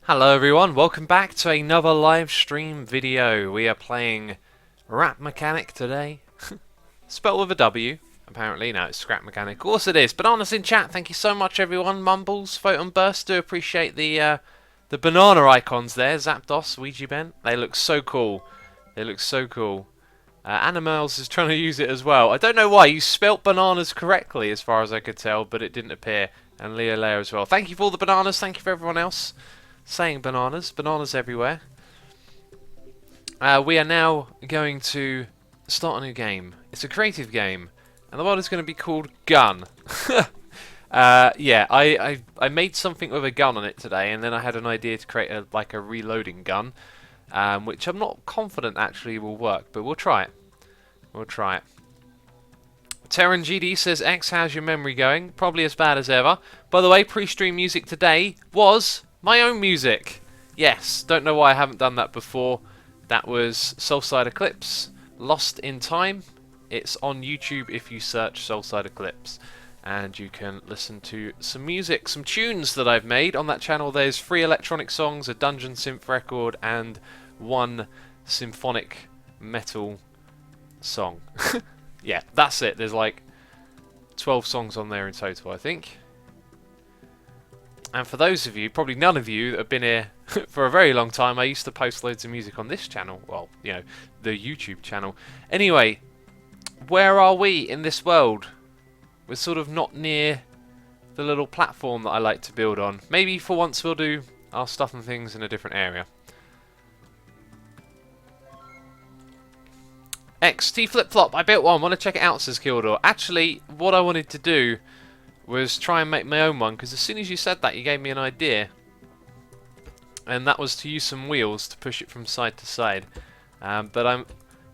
Hello everyone, welcome back to another live stream video. We are playing Rap Mechanic today. Spelled with a W, apparently. No, it's Scrap Mechanic. Of course it is. Bananas in chat, thank you so much everyone. Mumbles, Photon Burst, do appreciate the banana icons there. Zapdos, Ouija Ben, they look so cool. They look so cool. Animals is trying to use it as well. I don't know why, you spelt bananas correctly as far as I could tell, but it didn't appear. And Leo Leo as well. Thank you for all the bananas, thank you for everyone else saying bananas. Bananas everywhere. We are now going to start a new game. It's a creative game, and the world is going to be called Gun. Yeah, I made something with a gun on it today, and then I had an idea to create a reloading gun, which I'm not confident actually will work, but we'll try it. We'll try it. Terran GD says, X, how's your memory going? Probably as bad as ever. By the way, pre-stream music today was my own music. Yes, don't know why I haven't done that before. That was Soulside Eclipse, Lost in Time. It's on YouTube if you search Soulside Eclipse. And you can listen to some music, some tunes that I've made. On that channel there's 3 electronic songs, a dungeon synth record, and 1 symphonic metal song. Yeah, that's it. There's like 12 songs on there in total, I think. And for those of you, probably none of you that have been here for a very long time, I used to post loads of music on this channel. Well, you know, the YouTube channel. Anyway, where are we in this world? We're sort of not near the little platform that I like to build on. Maybe for once we'll do our stuff and things in a different area. XT Flip Flop, I built one. Want to check it out, says Kildor. Actually, what I wanted to do was try and make my own one, because as soon as you said that, you gave me an idea. And that was to use some wheels to push it from side to side. But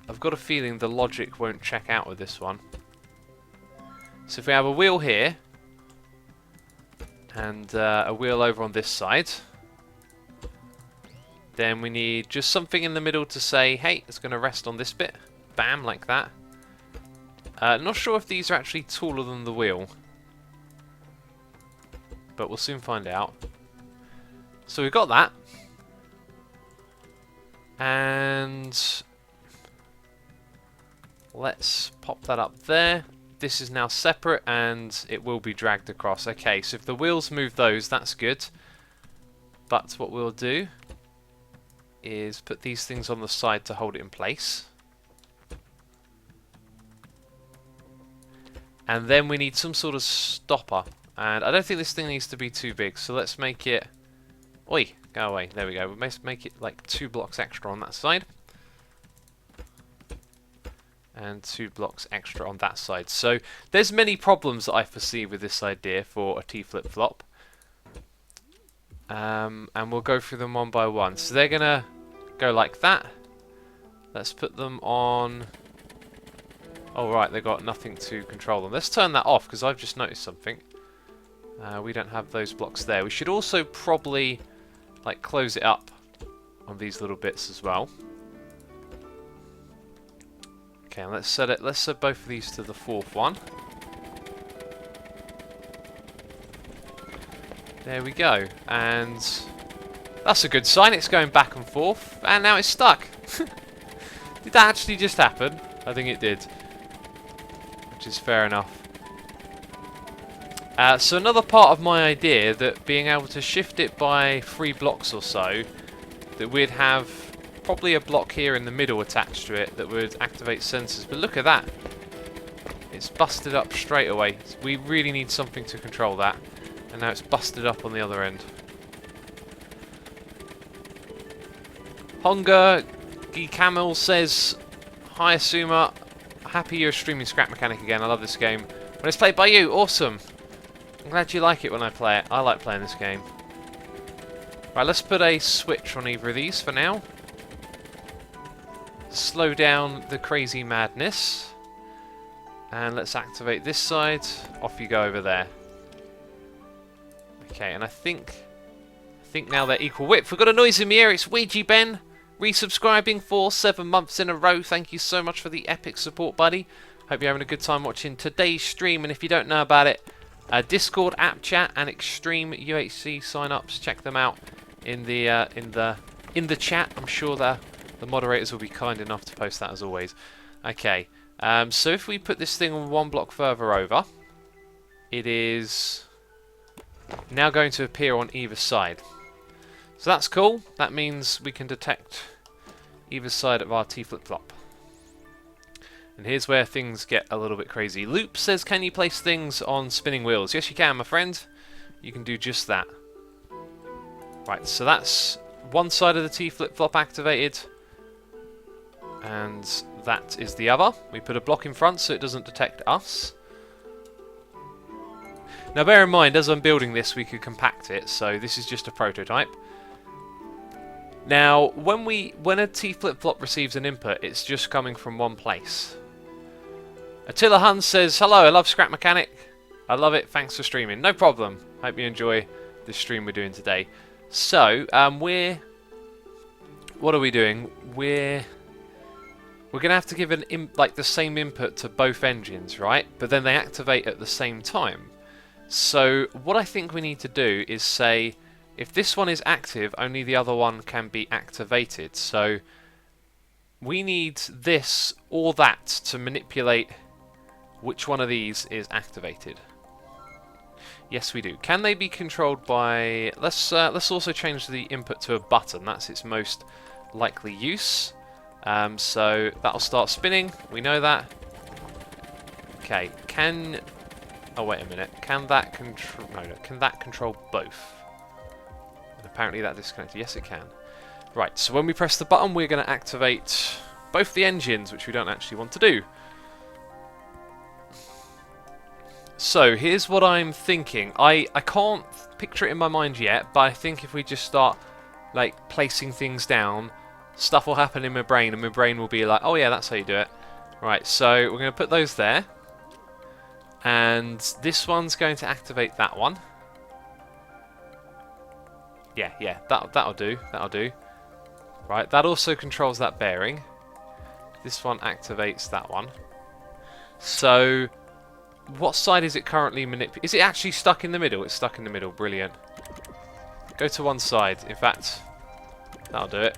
I've got a feeling the logic won't check out with this one. So if we have a wheel here, and a wheel over on this side, then we need just something in the middle to say, hey, it's going to rest on this bit. Bam, like that. Not sure if these are actually taller than the wheel, but we'll soon find out. So we've got that. And let's pop that up there. This is now separate and it will be dragged across. Okay, so if the wheels move those, that's good. But what we'll do is put these things on the side to hold it in place. And then we need some sort of stopper. And I don't think this thing needs to be too big, so let's make it... Oi, go away. There we go. We must make it like 2 blocks extra on that side. And 2 blocks extra on that side. So there's many problems that I foresee with this idea for a T-flip-flop. And we'll go through them one by one. So they're going to go like that. Let's put them on... Oh right, they've got nothing to control them. Let's turn that off, because I've just noticed something. We don't have those blocks there. We should also probably like close it up on these little bits as well. Okay, let's set it. Let's set both of these to the 4th one. There we go, and that's a good sign. It's going back and forth, and now it's stuck. Did that actually just happen? I think it did. Which is fair enough. So another part of my idea, that being able to shift it by 3 blocks or so, that we'd have probably a block here in the middle attached to it that would activate sensors. But look at that. It's busted up straight away. We really need something to control that. And now it's busted up on the other end. Honga Camel says, hi Asuma, happy you're streaming Scrap Mechanic again. I love this game. When it's played by you, awesome. I'm glad you like it when I play it. I like playing this game. Right, let's put a switch on either of these for now. Slow down the crazy madness. And let's activate this side. Off you go over there. Okay, and I think now they're equal width. We've got a noise in the air. It's Ouija Ben resubscribing for 7 months in a row. Thank you so much for the epic support, buddy. Hope you're having a good time watching today's stream. And if you don't know about it, Discord, app chat, and Extreme UHC sign-ups. Check them out in the chat. I'm sure the moderators will be kind enough to post that as always. Okay. So if we put this thing one block further over, it is now going to appear on either side. So that's cool. That means we can detect either side of our T flip-flop. And here's where things get a little bit crazy. Loop says, can you place things on spinning wheels? Yes, you can, my friend. You can do just that. Right, so that's one side of the T flip-flop activated. And that is the other. We put a block in front so it doesn't detect us. Now bear in mind, as I'm building this, we could compact it, so this is just a prototype. Now, when a T flip-flop receives an input, it's just coming from one place. Attila Hun says, hello, I love Scrap Mechanic. I love it, thanks for streaming. No problem. Hope you enjoy this stream we're doing today. So, what are we doing? We're going to have to give the same input to both engines, right? But then they activate at the same time. So, what I think we need to do is say, if this one is active, only the other one can be activated. So, we need this or that to manipulate which one of these is activated. Yes, we do. Can they be controlled by... Let's also change the input to a button. That's its most likely use. So that'll start spinning. We know that. Okay. Oh, wait a minute. Can that control... No. Can that control both? And apparently that disconnected. Yes, it can. Right. So when we press the button, we're going to activate both the engines, which we don't actually want to do. So, here's what I'm thinking. I can't picture it in my mind yet, but I think if we just start, like, placing things down, stuff will happen in my brain, and my brain will be like, oh yeah, that's how you do it. Right, so we're going to put those there. And this one's going to activate that one. Yeah, that'll do, that'll do. Right, that also controls that bearing. This one activates that one. So... what side is it currently manipulating? Is it actually stuck in the middle? It's stuck in the middle. Brilliant. Go to one side. In fact, that'll do it.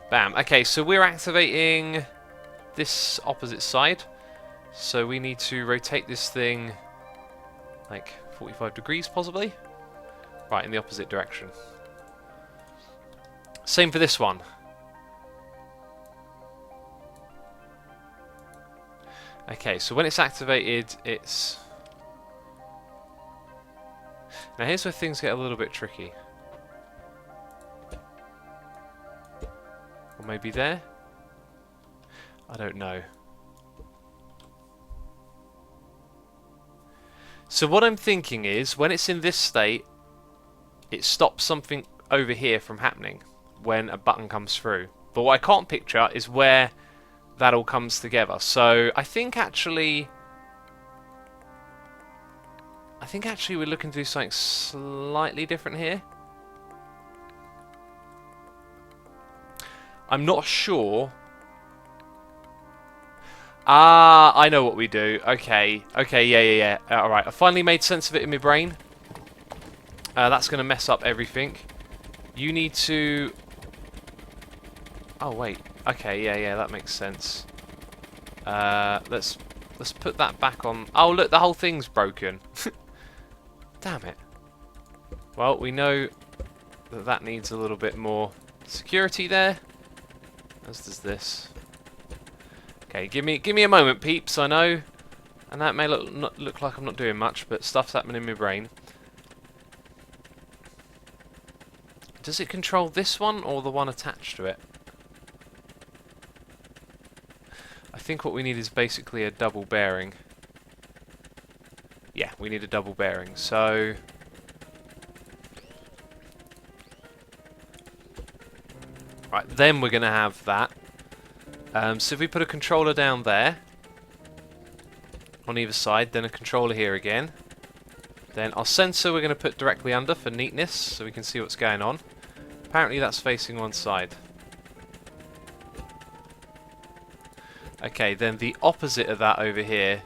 Bam. Okay, so we're activating this opposite side. So we need to rotate this thing like 45 degrees possibly. Right, in the opposite direction. Same for this one. Okay, so when it's activated, it's... Now here's where things get a little bit tricky. Or maybe there? I don't know. So what I'm thinking is, when it's in this state, it stops something over here from happening when a button comes through. But what I can't picture is where that all comes together. So I think actually we're looking to do something slightly different here. I'm not sure. Ah, I know what we do. Okay, yeah. Alright, I finally made sense of it in my brain. That's going to mess up everything. You need to... Oh, wait. Okay, yeah, that makes sense. Let's put that back on. Oh, look, the whole thing's broken. Damn it. Well, we know that needs a little bit more security there. As does this. Okay, give me a moment, peeps. I know, and that may look like I'm not doing much, but stuff's happening in my brain. Does it control this one or the one attached to it? I think what we need is basically a double bearing. Yeah, we need a double bearing. So right, then we're going to have that. So if we put a controller down there on either side, then a controller here again. Then our sensor we're going to put directly under for neatness, so we can see what's going on. Apparently that's facing one side. Okay, then the opposite of that over here.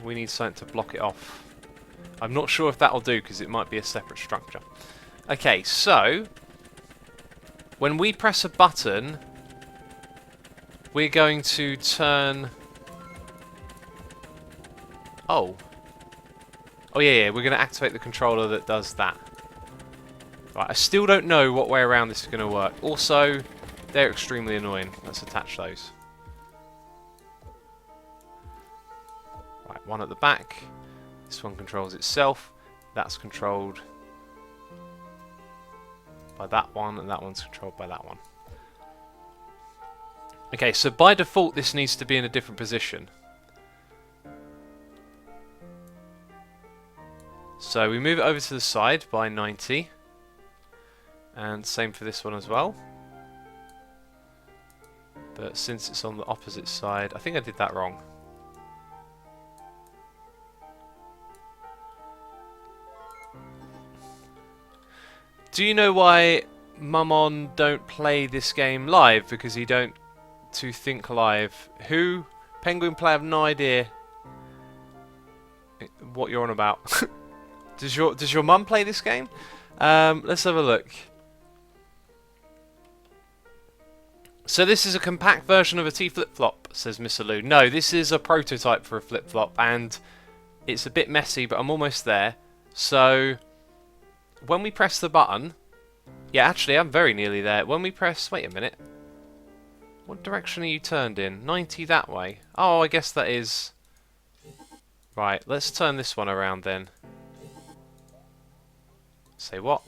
We need something to block it off. I'm not sure if that'll do because it might be a separate structure. Okay, so when we press a button, we're going to turn... Oh, yeah, we're going to activate the controller that does that. Right, I still don't know what way around this is going to work. Also, they're extremely annoying. Let's attach those. Right, one at the back. This one controls itself. That's controlled by that one, and that one's controlled by that one. Okay, so by default this needs to be in a different position. So we move it over to the side by 90. And same for this one as well. But since it's on the opposite side, I think I did that wrong. Do you know why Mummon don't play this game live? Because he don't to think live. Who? Penguin Play, I have no idea what you're on about. Does your mum play this game? Let's have a look. So this is a compact version of a T flip-flop, says Mr. Lou. No, this is a prototype for a flip-flop, and it's a bit messy, but I'm almost there. So when we press the button... Yeah, actually, I'm very nearly there. When we press... Wait a minute. What direction are you turned in? 90 that way. Oh, I guess that is... Right, let's turn this one around then. Say what?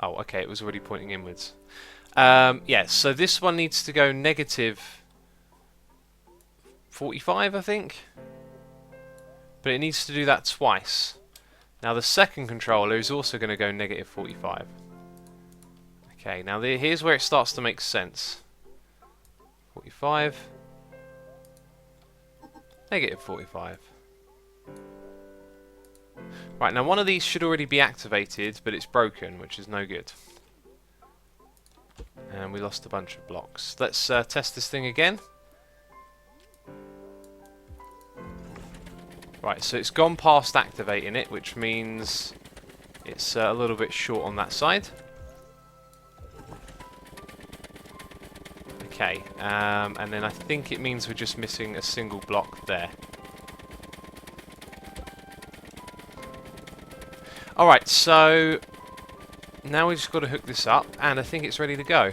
Oh, okay, it was already pointing inwards. Yeah, so this one needs to go negative 45, I think. But it needs to do that twice. Now the second controller is also going to go negative 45. Okay, now here's where it starts to make sense. 45. Negative 45. Right, now one of these should already be activated, but it's broken, which is no good. And we lost a bunch of blocks. Let's test this thing again. Right, so it's gone past activating it, which means it's a little bit short on that side. Okay, and then I think it means we're just missing a single block there. Alright, so now we've just got to hook this up, and I think it's ready to go.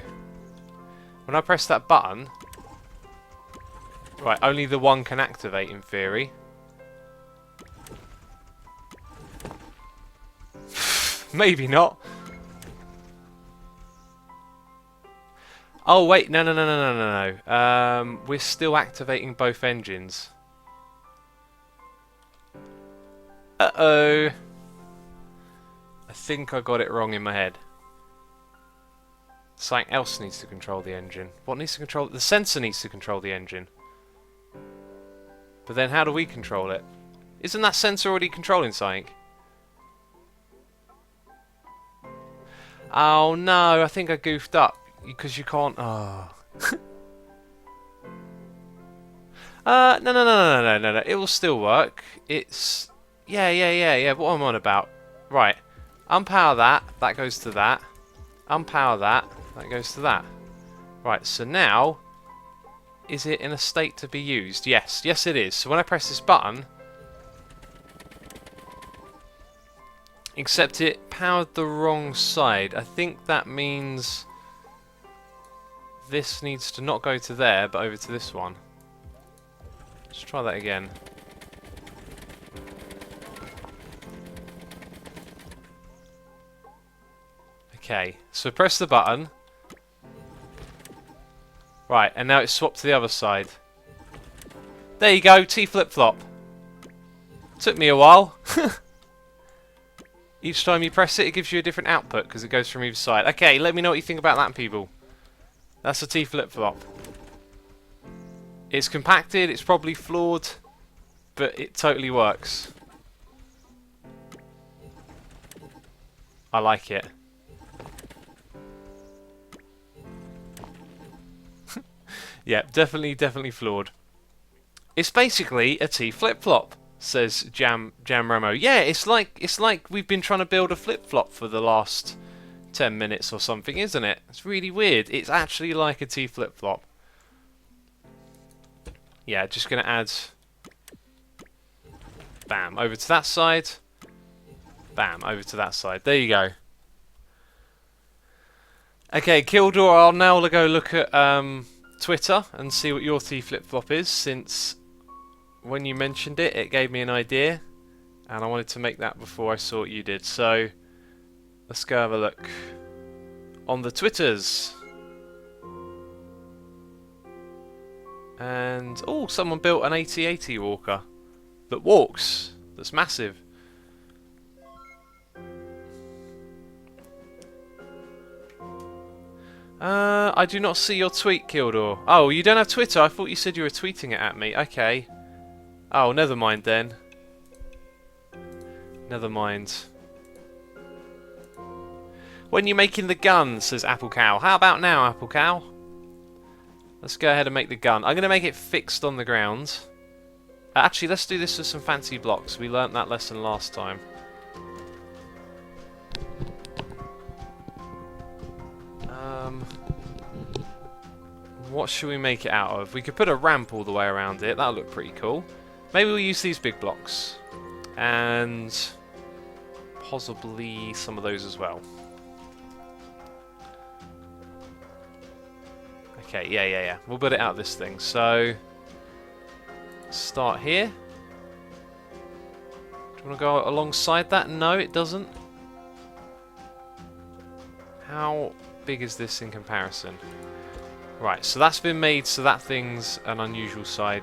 When I press that button... Right, only the one can activate in theory. Maybe not. Oh wait, no. We're still activating both engines. Uh-oh. I think I got it wrong in my head. Something else needs to control the engine. What needs to control it? The sensor needs to control the engine. But then how do we control it? Isn't that sensor already controlling something? Oh no, I think I goofed up. Because you can't... Oh. No. It will still work. It's... Yeah. What am I on about? Right. Unpower that. That goes to that. Unpower that. That goes to that. Right, so now... Is it in a state to be used? Yes. Yes, it is. So when I press this button... Except it powered the wrong side. I think that means... This needs to not go to there, but over to this one. Let's try that again. Okay, so press the button. Right, and now it's swapped to the other side. There you go, T flip-flop. Took me a while. Each time you press it, it gives you a different output because it goes from either side. Okay, let me know what you think about that, people. That's a T flip-flop. It's compacted, it's probably flawed, but it totally works. I like it. Yeah, definitely flawed. It's basically a T flip-flop, says Jam Ramo. Yeah, it's like we've been trying to build a flip-flop for the last 10 minutes or something, isn't it? It's really weird. It's actually like a T flip-flop. Yeah, just gonna add, bam, over to that side. Bam, over to that side. There you go. Okay, Kildor, I'll now go look at Twitter and see what your T flip-flop is, since when you mentioned it, it gave me an idea, and I wanted to make that before I saw what you did. So let's go have a look on the Twitters. And oh, someone built an 8080 walker that walks. That's massive. I do not see your tweet, Kildor. Oh, you don't have Twitter? I thought you said you were tweeting it at me. Okay. Oh, never mind then. Never mind. When you're making the gun, says Apple Cow. How about now, Apple Cow? Let's go ahead and make the gun. I'm going to make it fixed on the ground. Actually, let's do this with some fancy blocks. We learnt that lesson last time. What should we make it out of? We could put a ramp all the way around it. That'll look pretty cool. Maybe we'll use these big blocks. And possibly some of those as well. Okay, yeah. We'll build it out of this thing. So, start here. Do you want to go alongside that? No, it doesn't. How big is this in comparison? Right, so that's been made so that thing's an unusual side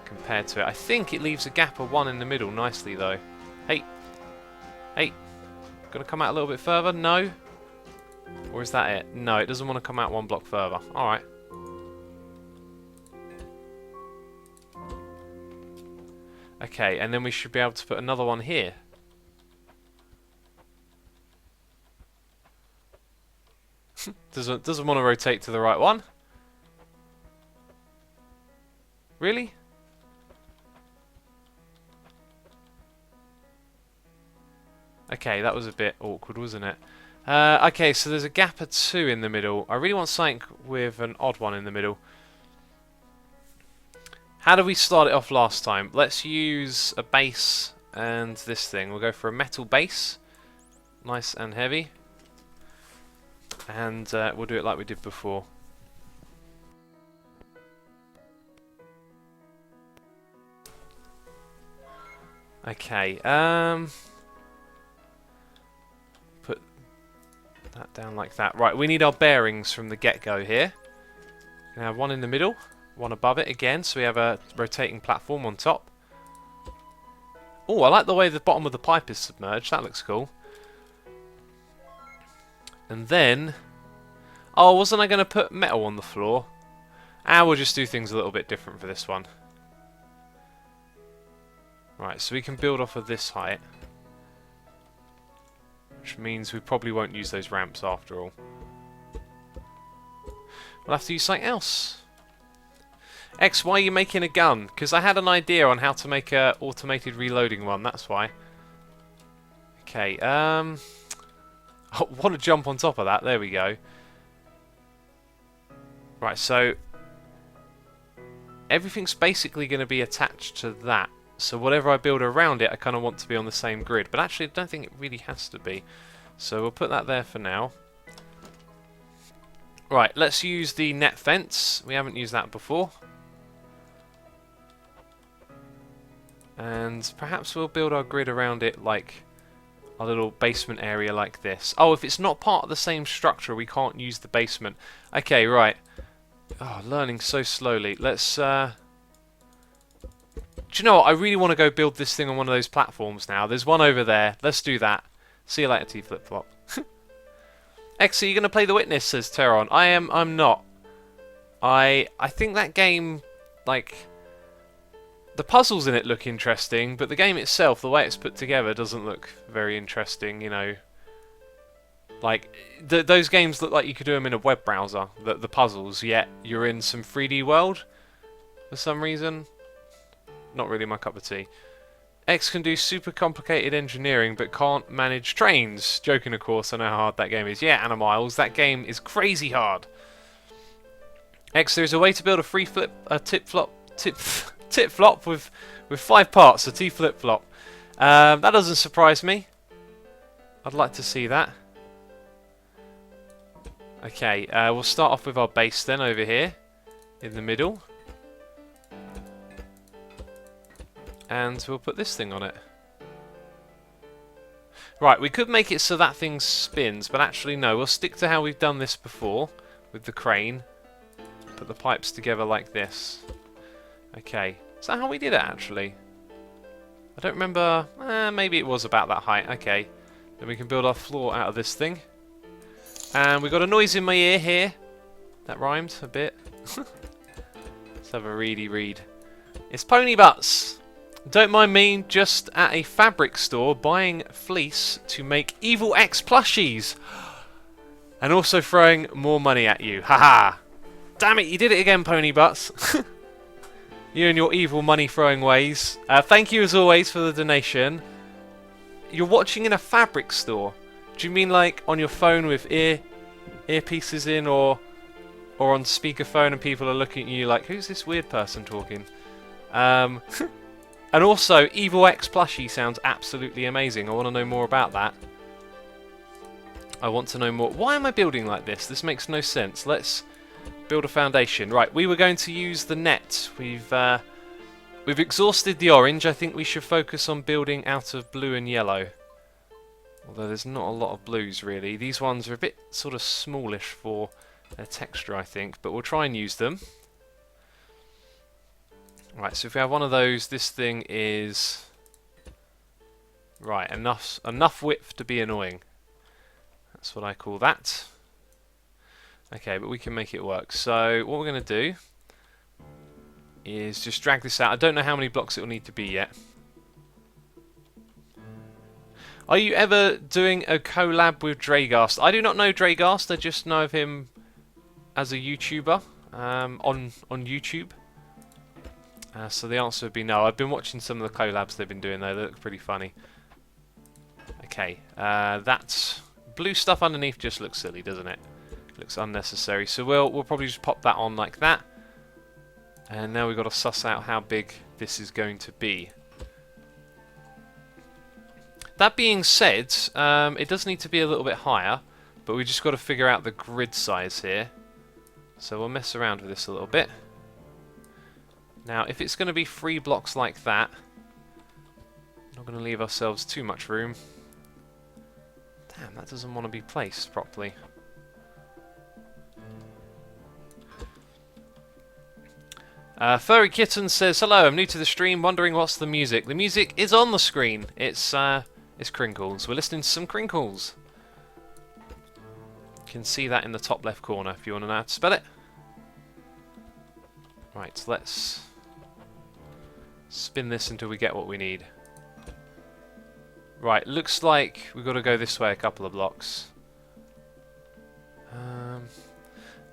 compared to it. I think it leaves a gap of 1 in the middle nicely though. Hey! Gonna come out a little bit further? No? Or is that it? No, it doesn't want to come out 1 block further. Alright. Okay, and then we should be able to put another one here. Doesn't want to rotate to the right one. Really? Okay, that was a bit awkward, wasn't it? Okay, so there's a gap of 2 in the middle. I really want something with an odd one in the middle. How did we start it off last time? Let's use a base and this thing. We'll go for a metal base. Nice and heavy. And we'll do it like we did before. Okay, put that down like that. Right, we need our bearings from the get-go here. We have 1 in the middle, 1 above it again, so we have a rotating platform on top. Oh, I like the way the bottom of the pipe is submerged. That looks cool. And then, oh, wasn't I going to put metal on the floor? We'll just do things a little bit different for this one. Right, so we can build off of this height. Which means we probably won't use those ramps after all. We'll have to use something else. X, why are you making a gun? Because I had an idea on how to make a automated reloading one, that's why. Okay, I want to jump on top of that, there we go. Right, so everything's basically going to be attached to that. So whatever I build around it, I kind of want to be on the same grid. But actually, I don't think it really has to be. So we'll put that there for now. Right, let's use the net fence. We haven't used that before. And perhaps we'll build our grid around it like a little basement area like this. Oh, if it's not part of the same structure, we can't use the basement. Okay, right. Oh, learning so slowly. Let's... Do you know what? I really want to go build this thing on one of those platforms now. There's one over there. Let's do that. See you later, T-Flip-Flop. X, are you going to play The Witness, says Teron. I'm not. I think that game, like... The puzzles in it look interesting, but the game itself, the way it's put together, doesn't look very interesting, you know. Like, those games look like you could do them in a web browser, the puzzles, yet you're in some 3D world for some reason. not really my cup of tea. X can do super complicated engineering but can't manage trains. Joking, of course, I know how hard that game is. Yeah, Anna Miles, that game is crazy hard. X, there's a way to build a tip flop with 5 parts, a T flip flop. That doesn't surprise me. I'd like to see that. Okay, we'll start off with our base then over here in the middle. And we'll put this thing on it. Right, we could make it so that thing spins, but actually no, we'll stick to how we've done this before with the crane. Put the pipes together like this. Okay, is that how we did it actually? I don't remember, maybe it was about that height. Okay, then we can build our floor out of this thing. And we got a noise in my ear here. That rhymed a bit. Let's have a read. It's Pony Butts. Don't mind me, just at a fabric store buying fleece to make Evil X plushies. And also throwing more money at you. Haha. Damn it, you did it again, Pony Butts. You and your evil money throwing ways. Thank you as always for the donation. You're watching in a fabric store. Do you mean like on your phone with earpieces in, or on speakerphone and people are looking at you like, who's this weird person talking? And also, Evil X plushie sounds absolutely amazing. I want to know more about that. I want to know more. Why am I building like this? This makes no sense. Let's build a foundation. Right, we were going to use the net. We've exhausted the orange. I think we should focus on building out of blue and yellow. Although there's not a lot of blues really. These ones are a bit sort of smallish for their texture, I think. But we'll try and use them. Right, so if we have one of those, this thing is right, enough width to be annoying. That's what I call that. Okay, but we can make it work. So what we're going to do is just drag this out. I don't know how many blocks it will need to be yet. Are you ever doing a collab with Dragast? I do not know Dragast. I just know of him as a YouTuber on YouTube. So the answer would be no. I've been watching some of the collabs they've been doing though. They look pretty funny. Okay, that blue stuff underneath just looks silly, doesn't it? Looks unnecessary. So we'll probably just pop that on like that. And now we've got to suss out how big this is going to be. That being said, it does need to be a little bit higher, but we just got to figure out the grid size here. So we'll mess around with this a little bit. Now, if it's going to be 3 blocks like that, not going to leave ourselves too much room. Damn, that doesn't want to be placed properly. Furry Kitten says, hello, I'm new to the stream, wondering what's the music. The music is on the screen. It's Crinkles. We're listening to some Crinkles. You can see that in the top left corner if you want to know how to spell it. Right, let's spin this until we get what we need. Right, looks like we've got to go this way a couple of blocks.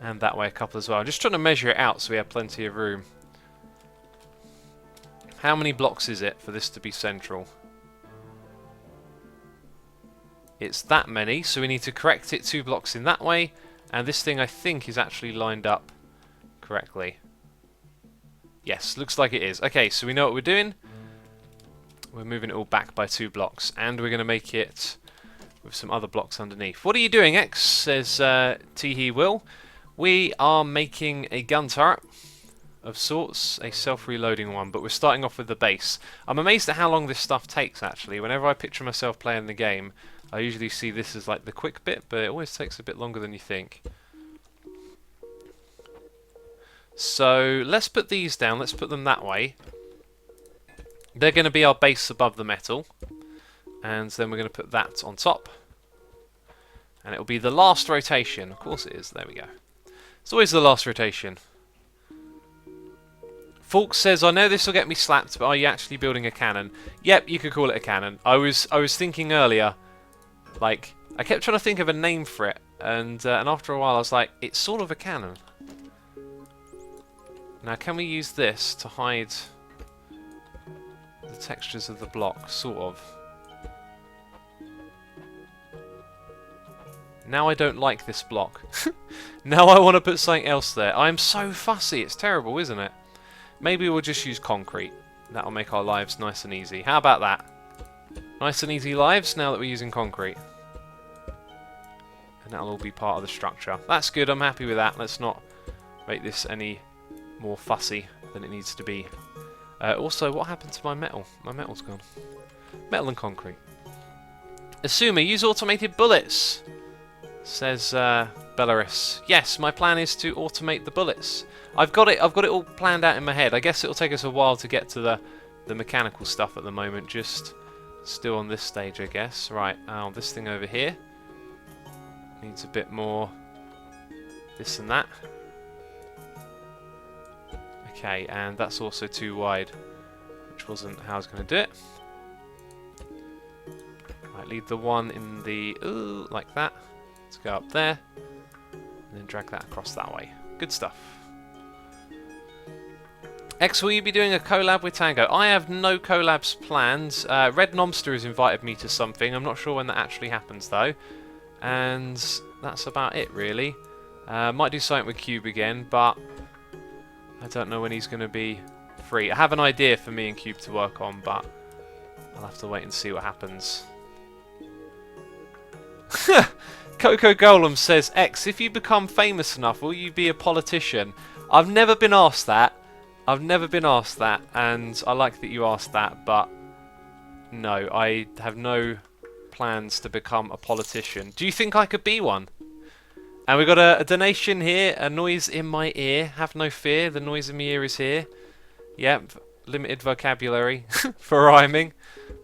And that way a couple as well. I'm just trying to measure it out so we have plenty of room. How many blocks is it for this to be central? It's that many, so we need to correct it 2 blocks in that way. And this thing I think is actually lined up correctly. Yes, looks like it is. Okay, so we know what we're doing. We're moving it all back by 2 blocks. And we're going to make it with some other blocks underneath. What are you doing, X? Says Teehee Will. We are making a gun turret of sorts, a self-reloading one, but we're starting off with the base. I'm amazed at how long this stuff takes, actually. Whenever I picture myself playing the game, I usually see this as like the quick bit, but it always takes a bit longer than you think. So let's put these down, let's put them that way. They're going to be our base above the metal. And then we're going to put that on top. And it'll be the last rotation. Of course it is, there we go. It's always the last rotation. Falk says, I know this will get me slapped, but are you actually building a cannon? Yep, you could call it a cannon. I was thinking earlier, like, I kept trying to think of a name for it, and after a while I was like, it's sort of a cannon. Now, can we use this to hide the textures of the block, sort of. Now I don't like this block. Now I want to put something else there. I'm so fussy, it's terrible, isn't it? Maybe we'll just use concrete. That'll make our lives nice and easy. How about that? Nice and easy lives now that we're using concrete. And that'll all be part of the structure. That's good, I'm happy with that. Let's not make this any more fussy than it needs to be. Also, what happened to my metal? My metal's gone. Metal and concrete. Asuma, use automated bullets, says Belarus. Yes, my plan is to automate the bullets. I've got it all planned out in my head. I guess it'll take us a while to get to the mechanical stuff at the moment. Just still on this stage, I guess. Right, this thing over here needs a bit more this and that. Okay, and that's also too wide, which wasn't how I was going to do it. Right, leave the one in the like that. Let's go up there, and then drag that across that way. Good stuff. X, will you be doing a collab with Tango? I have no collabs planned. Red Nomster has invited me to something. I'm not sure when that actually happens though. And that's about it really. Might do something with Cube again, but I don't know when he's going to be free. I have an idea for me and Cube to work on, but I'll have to wait and see what happens. Coco Golem says, X, if you become famous enough, will you be a politician? I've never been asked that. I've never been asked that, and I like that you asked that, but no, I have no plans to become a politician. Do you think I could be one? And we've got a donation here, a noise in my ear. Have no fear, the noise in my ear is here. Yep, limited vocabulary for rhyming.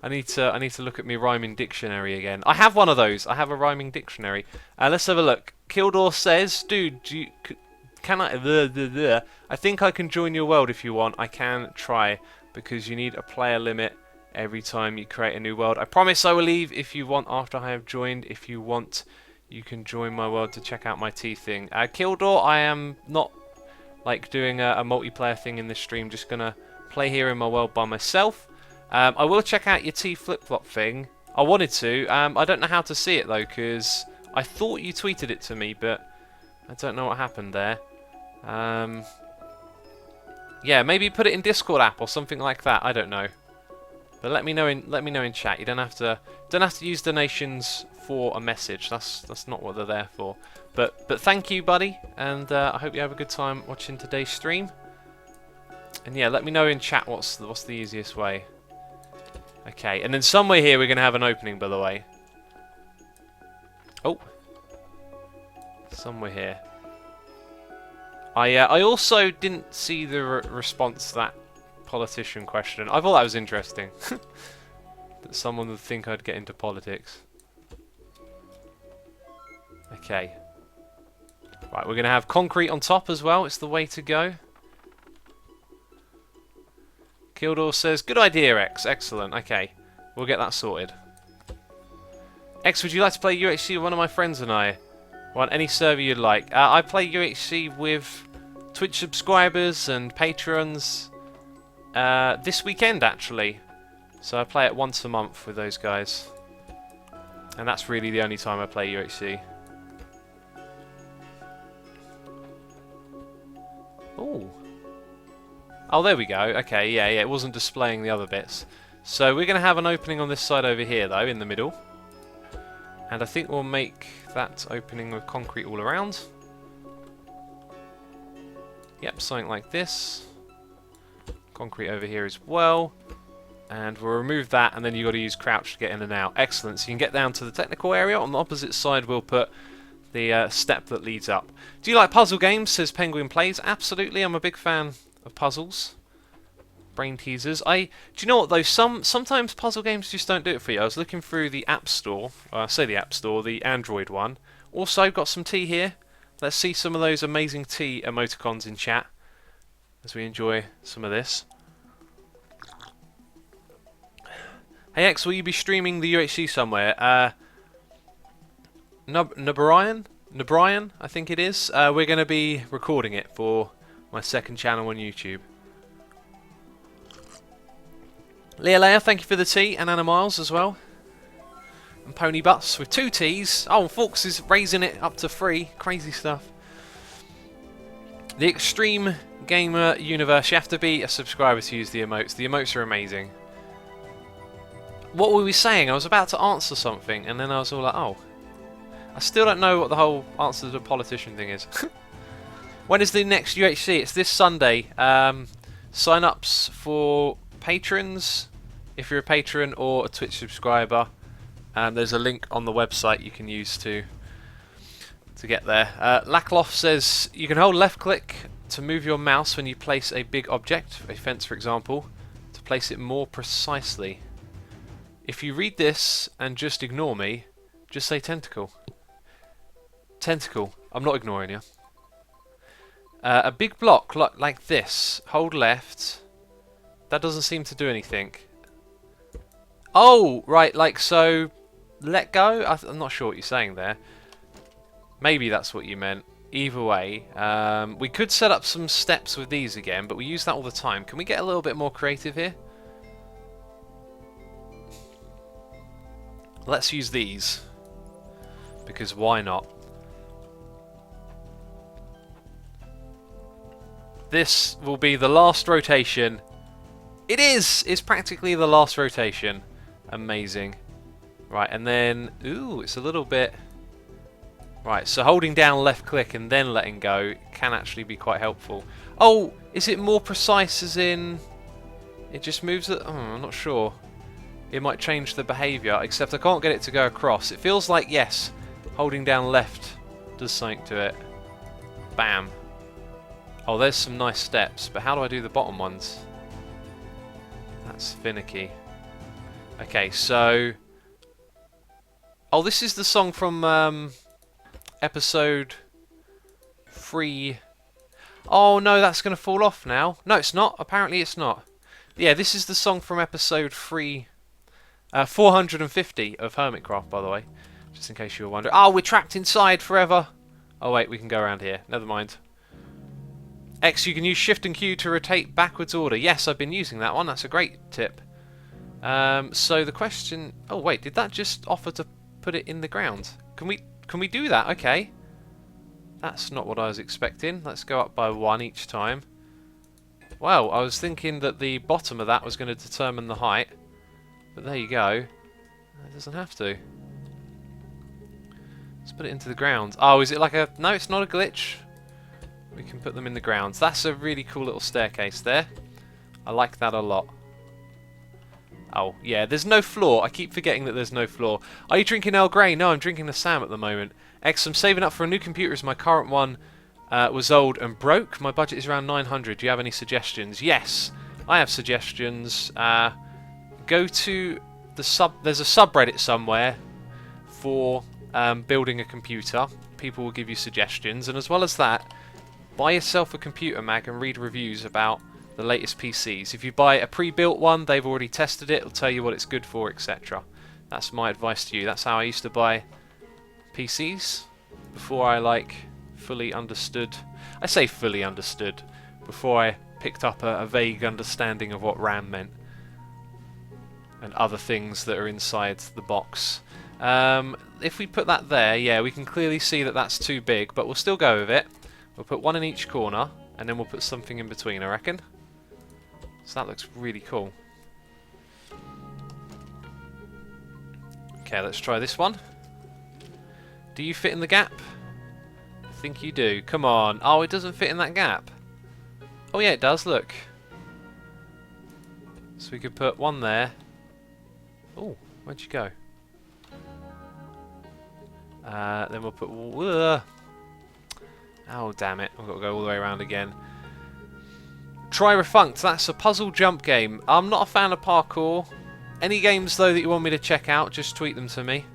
I need to look at my rhyming dictionary again. I have one of those. I have a rhyming dictionary. Let's have a look. Kildor says, dude, can I? I think I can join your world if you want. I can try, because you need a player limit every time you create a new world. I promise I will leave if you want after I have joined. If you want, you can join my world to check out my tea thing. Kildor, I am not like doing a multiplayer thing in this stream. Just gonna play here in my world by myself. I will check out your tea flip-flop thing. I wanted to. I don't know how to see it though, because I thought you tweeted it to me, but I don't know what happened there. Yeah, maybe put it in Discord app or something like that. I don't know. But let me know in chat. You don't have to use donations for a message. That's not what they're there for. But thank you, buddy, and I hope you have a good time watching today's stream. And yeah, let me know in chat what's the easiest way. Okay, and then somewhere here we're gonna have an opening, by the way. Oh, somewhere here. I also didn't see the response to that politician question. I thought that was interesting. That someone would think I'd get into politics. Okay. Right, we're going to have concrete on top as well. It's the way to go. Kildor says, good idea, X. Excellent. Okay, we'll get that sorted. X, would you like to play UHC with one of my friends and I? On any server you'd like. I play UHC with Twitch subscribers and patrons this weekend, actually. So I play it once a month with those guys. And that's really the only time I play UHC. Ooh. Oh, there we go. Okay, yeah, it wasn't displaying the other bits. So we're going to have an opening on this side over here, though, in the middle. And I think we'll make that opening with concrete all around. Yep, something like this. Concrete over here as well. And we'll remove that, and then you've got to use crouch to get in and out. Excellent. So you can get down to the technical area. On the opposite side, we'll put the step that leads up. Do you like puzzle games, says Penguin Plays? Absolutely, I'm a big fan of puzzles. Brain teasers. Do you know what though? Sometimes puzzle games just don't do it for you. I was looking through the App Store. I say the App Store, the Android one. Also got some tea here. Let's see some of those amazing tea emoticons in chat as we enjoy some of this. Hey X, will you be streaming the UHC somewhere? Nabrian, I think it is. We're going to be recording it for my second channel on YouTube. Leia, thank you for the tea, and Anna Miles as well. And Pony Butts with 2 T's. Oh, Forks is raising it up to 3. Crazy stuff. The Extreme Gamer Universe. You have to be a subscriber to use the emotes. The emotes are amazing. What were we saying? I was about to answer something, and then I was all like, oh. I still don't know what the whole answer to the politician thing is. When is the next UHC? It's this Sunday. Sign-ups for patrons, if you're a patron or a Twitch subscriber. There's a link on the website you can use to get there. Lackloff says you can hold left click to move your mouse when you place a big object, a fence for example, to place it more precisely. If you read this and just ignore me, just say tentacle. Tentacle. I'm not ignoring you. A big block like this. Hold left. That doesn't seem to do anything. Oh, right, like so. Let go? I'm not sure what you're saying there. Maybe that's what you meant. Either way, we could set up some steps with these again, but we use that all the time. Can we get a little bit more creative here? Let's use these. Because why not? This will be the last rotation. It is! It's practically the last rotation. Amazing. Right, and then... Ooh, it's a little bit... Right, so holding down left click and then letting go can actually be quite helpful. Oh, is it more precise as in... It just moves it? Oh, I'm not sure. It might change the behaviour, except I can't get it to go across. It feels like, yes, holding down left does something to it. Bam. Oh, there's some nice steps, but how do I do the bottom ones? That's finicky. Okay, so... Oh, this is the song from episode 3. Oh no, that's going to fall off now. No, it's not. Apparently it's not. Yeah, this is the song from episode 3... 450 of Hermitcraft, by the way. Just in case you were wondering. Oh, we're trapped inside forever. Oh wait, we can go around here. Never mind. X, you can use Shift and Q to rotate backwards order. Yes, I've been using that one. That's a great tip. So the question... Oh wait, did that just offer to put it in the ground? Can we do that? Okay. That's not what I was expecting. Let's go up by 1 each time. Well, I was thinking that the bottom of that was going to determine the height. But there you go. It doesn't have to. Let's put it into the ground. Oh, is it like a... No, it's not a glitch. We can put them in the ground. That's a really cool little staircase there. I like that a lot. Oh, yeah, there's no floor. I keep forgetting that there's no floor. Are you drinking Earl Grey? No, I'm drinking the Sam at the moment. X, I'm saving up for a new computer as my current one was old and broke. My budget is around 900. Do you have any suggestions? Yes, I have suggestions. Go to the there's a subreddit somewhere for building a computer. People will give you suggestions, and as well as that, buy yourself a computer mag and read reviews about the latest PCs. If you buy a pre-built one, they've already tested it, it'll tell you what it's good for, etc. That's my advice to you. That's how I used to buy PCs before I fully understood. I say fully understood before I picked up a vague understanding of what RAM meant and other things that are inside the box. If we put that there, yeah, we can clearly see that that's too big, but we'll still go with it. We'll put one in each corner, and then we'll put something in between, I reckon. So that looks really cool. Okay, let's try this one. Do you fit in the gap? I think you do. Come on. Oh, it doesn't fit in that gap. Oh yeah, it does, look. So we could put one there. Oh, where'd you go? Then we'll put... Oh, damn it. I've got to go all the way around again. Try Refunked. That's a puzzle jump game. I'm not a fan of parkour. Any games, though, that you want me to check out, just tweet them to me.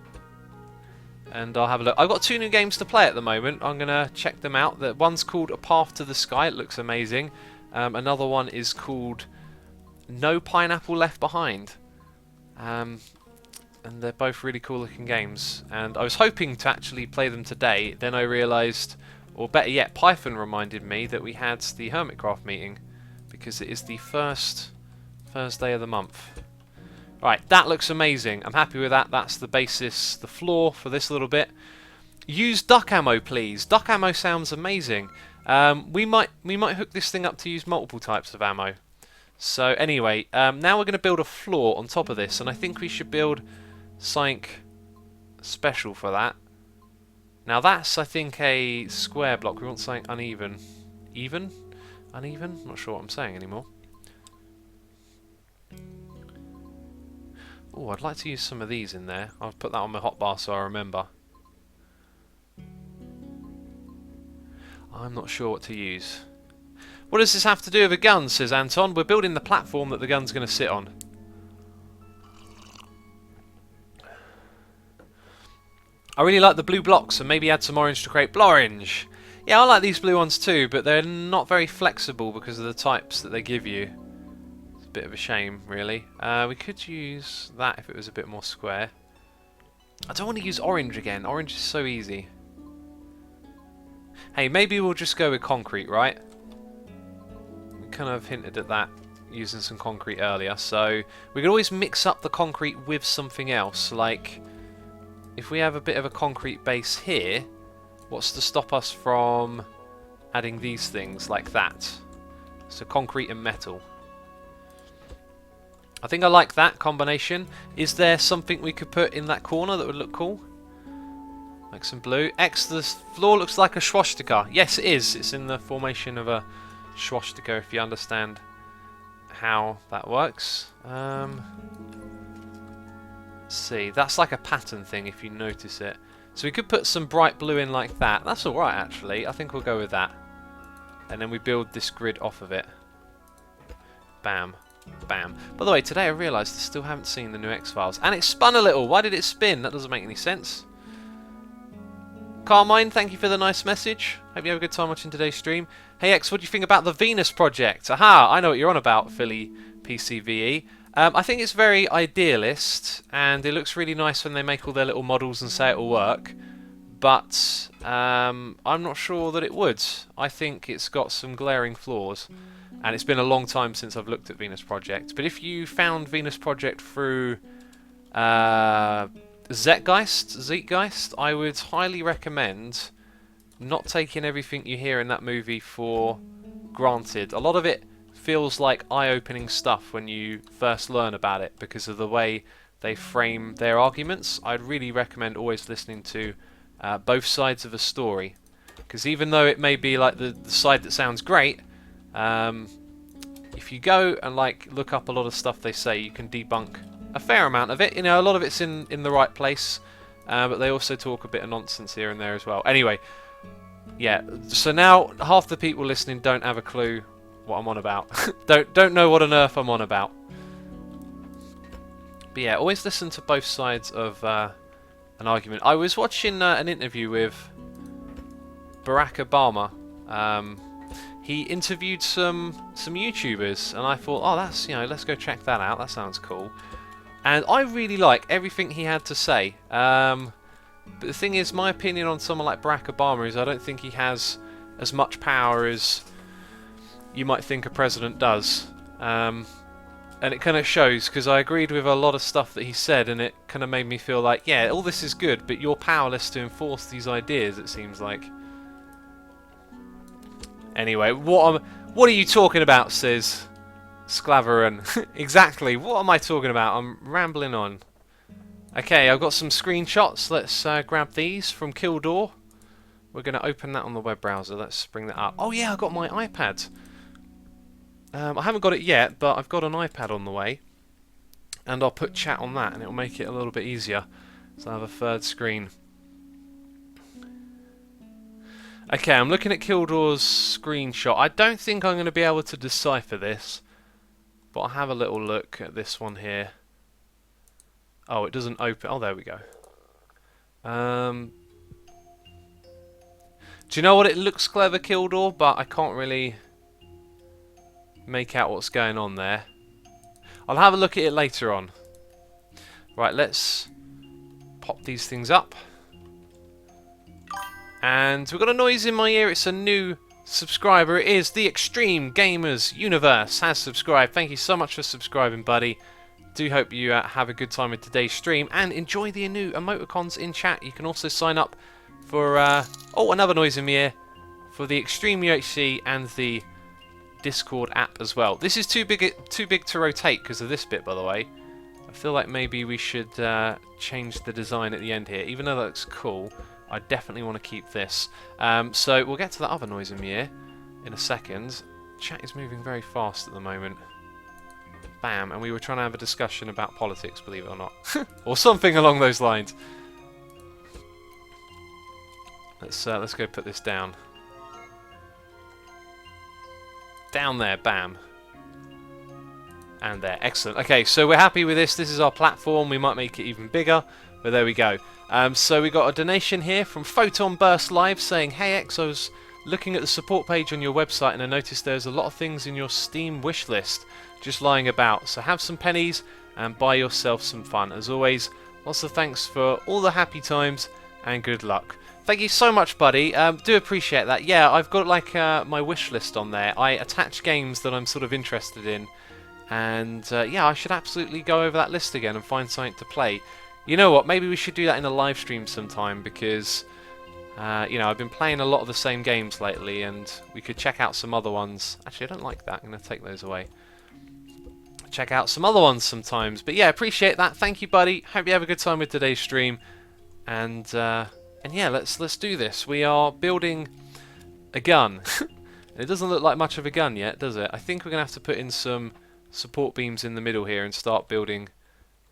And I'll have a look. I've got 2 new games to play at the moment. I'm going to check them out. The one's called A Path to the Sky. It looks amazing. Another one is called No Pineapple Left Behind. And they're both really cool looking games. And I was hoping to actually play them today. Then I realised, or better yet, Python reminded me that we had the Hermitcraft meeting. Because it is the first Thursday of the month. Right, that looks amazing. I'm happy with that. That's the basis, the floor for this little bit. Use duck ammo, please. Duck ammo sounds amazing. We might hook this thing up to use multiple types of ammo. So anyway, now we're going to build a floor on top of this, and I think we should build something special for that. Now that's, I think, a square block. We want something uneven. Even? Uneven? I'm not sure what I'm saying anymore. Oh, I'd like to use some of these in there. I'll put that on my hotbar so I remember. I'm not sure what to use. What does this have to do with a gun, says Anton? We're building the platform that the gun's going to sit on. I really like the blue blocks, and maybe add some orange to create blorange. Yeah, I like these blue ones too, but they're not very flexible because of the types that they give you. It's a bit of a shame, really. We could use that if it was a bit more square. I don't want to use orange again. Orange is so easy. Hey, maybe we'll just go with concrete, right? We kind of hinted at that using some concrete earlier, so we could always mix up the concrete with something else. Like, if we have a bit of a concrete base here, what's to stop us from adding these things like that? So concrete and metal. I think I like that combination. Is there something we could put in that corner that would look cool? Like some blue. X, the floor looks like a swastika. Yes, it is. It's in the formation of a swastika, if you understand how that works. Let's see. That's like a pattern thing, if you notice it. So we could put some bright blue in like that. That's alright, actually. I think we'll go with that. And then we build this grid off of it. Bam. Bam. By the way, today I realised I still haven't seen the new X-Files. And it spun a little. Why did it spin? That doesn't make any sense. Carmine, thank you for the nice message. Hope you have a good time watching today's stream. Hey X, what do you think about the Venus project? Aha, I know what you're on about, Philly PCVE. I think it's very idealist, and it looks really nice when they make all their little models and say it will work. But I'm not sure that it would. I think it's got some glaring flaws. And it's been a long time since I've looked at Venus Project. But if you found Venus Project through Zeitgeist, I would highly recommend not taking everything you hear in that movie for granted. A lot of it feels like eye-opening stuff when you first learn about it because of the way they frame their arguments. I'd really recommend always listening to both sides of a story, because even though it may be like the side that sounds great, if you go and like look up a lot of stuff they say, you can debunk a fair amount of it. You know, a lot of it's in the right place, but they also talk a bit of nonsense here and there as well. Anyway, yeah, so now half the people listening don't have a clue what I'm on about. don't know what on earth I'm on about. But yeah, always listen to both sides of an argument. I was watching an interview with Barack Obama. He interviewed some YouTubers, and I thought, oh, that's, you know, let's go check that out. That sounds cool. And I really like everything he had to say. But the thing is, my opinion on someone like Barack Obama is I don't think he has as much power as you might think a president does. And it kind of shows, because I agreed with a lot of stuff that he said, and it kind of made me feel like, yeah, all this is good, but you're powerless to enforce these ideas, it seems like. Anyway, what are you talking about, says Sclaveran. Exactly, what am I talking about? I'm rambling on. Okay, I've got some screenshots. Let's grab these from Kildor. We're going to open that on the web browser. Let's bring that up. Oh yeah, I got my iPad. I haven't got it yet, but I've got an iPad on the way. And I'll put chat on that, and it'll make it a little bit easier. So I have a third screen. Okay, I'm looking at Kildor's screenshot. I don't think I'm going to be able to decipher this, but I'll have a little look at this one here. Oh, it doesn't open. Oh, there we go. Do you know what? It looks clever, Kildor, but I can't really make out what's going on there. I'll have a look at it later on. Right, let's pop these things up. And we've got a noise in my ear. It's a new subscriber. It is the Extreme Gamers Universe has subscribed. Thank you so much for subscribing, buddy. do hope you have a good time with today's stream and enjoy the new emoticons in chat. You can also sign up for another noise in my ear, for the Extreme UHC and the Discord app as well. This is too big to rotate because of this bit, by the way. I feel like maybe we should change the design at the end here. Even though that looks cool, I definitely want to keep this. So we'll get to that other noise in my ear in a second. Chat is moving very fast at the moment. Bam, and we were trying to have a discussion about politics, believe it or not. Or something along those lines. Let's go put this down. Down there, bam. And there, excellent. Okay, so we're happy with this. This is our platform. We might make it even bigger, but there we go. So we got a donation here from Photon Burst Live saying, "Hey X, I was looking at the support page on your website and I noticed there's a lot of things in your Steam wish list just lying about. So have some pennies and buy yourself some fun. As always, lots of thanks for all the happy times and good luck." Thank you so much, buddy. Do appreciate that. Yeah, I've got like my wish list on there. I attach games that I'm sort of interested in. And yeah, I should absolutely go over that list again and find something to play. You know what? Maybe we should do that in a live stream sometime because, you know, I've been playing a lot of the same games lately and we could check out some other ones. Actually, I don't like that. I'm going to take those away. Check out some other ones sometimes. But yeah, appreciate that. Thank you, buddy. Hope you have a good time with today's stream. And yeah, let's do this. We are building a gun. It doesn't look like much of a gun yet, does it? I think we're going to have to put in some support beams in the middle here and start building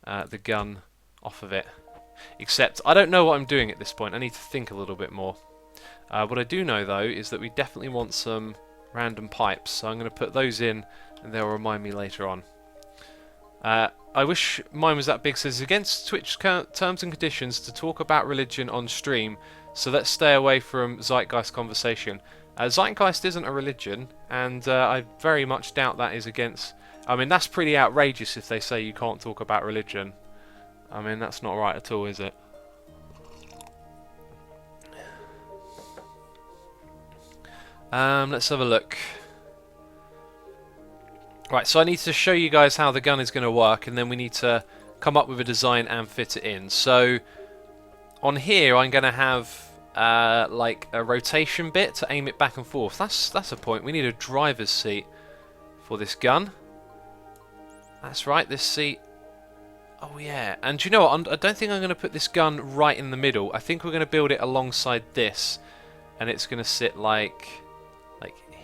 the gun off of it. Except I don't know what I'm doing at this point. I need to think a little bit more. What I do know though is that we definitely want some random pipes, so I'm going to put those in and they'll remind me later on. I wish mine was that big. Says against Twitch terms and conditions to talk about religion on stream, so let's stay away from zeitgeist conversation. Zeitgeist isn't a religion, and I very much doubt that is against. I mean, that's pretty outrageous if they say you can't talk about religion. I mean, that's not right at all, is it? Let's have a look. Right, so I need to show you guys how the gun is going to work, and then we need to come up with a design and fit it in. So, on here I'm going to have like a rotation bit to aim it back and forth. That's a point. We need a driver's seat for this gun. That's right, this seat. Oh yeah, and you know what? I don't think I'm going to put this gun right in the middle. I think we're going to build it alongside this, and it's going to sit like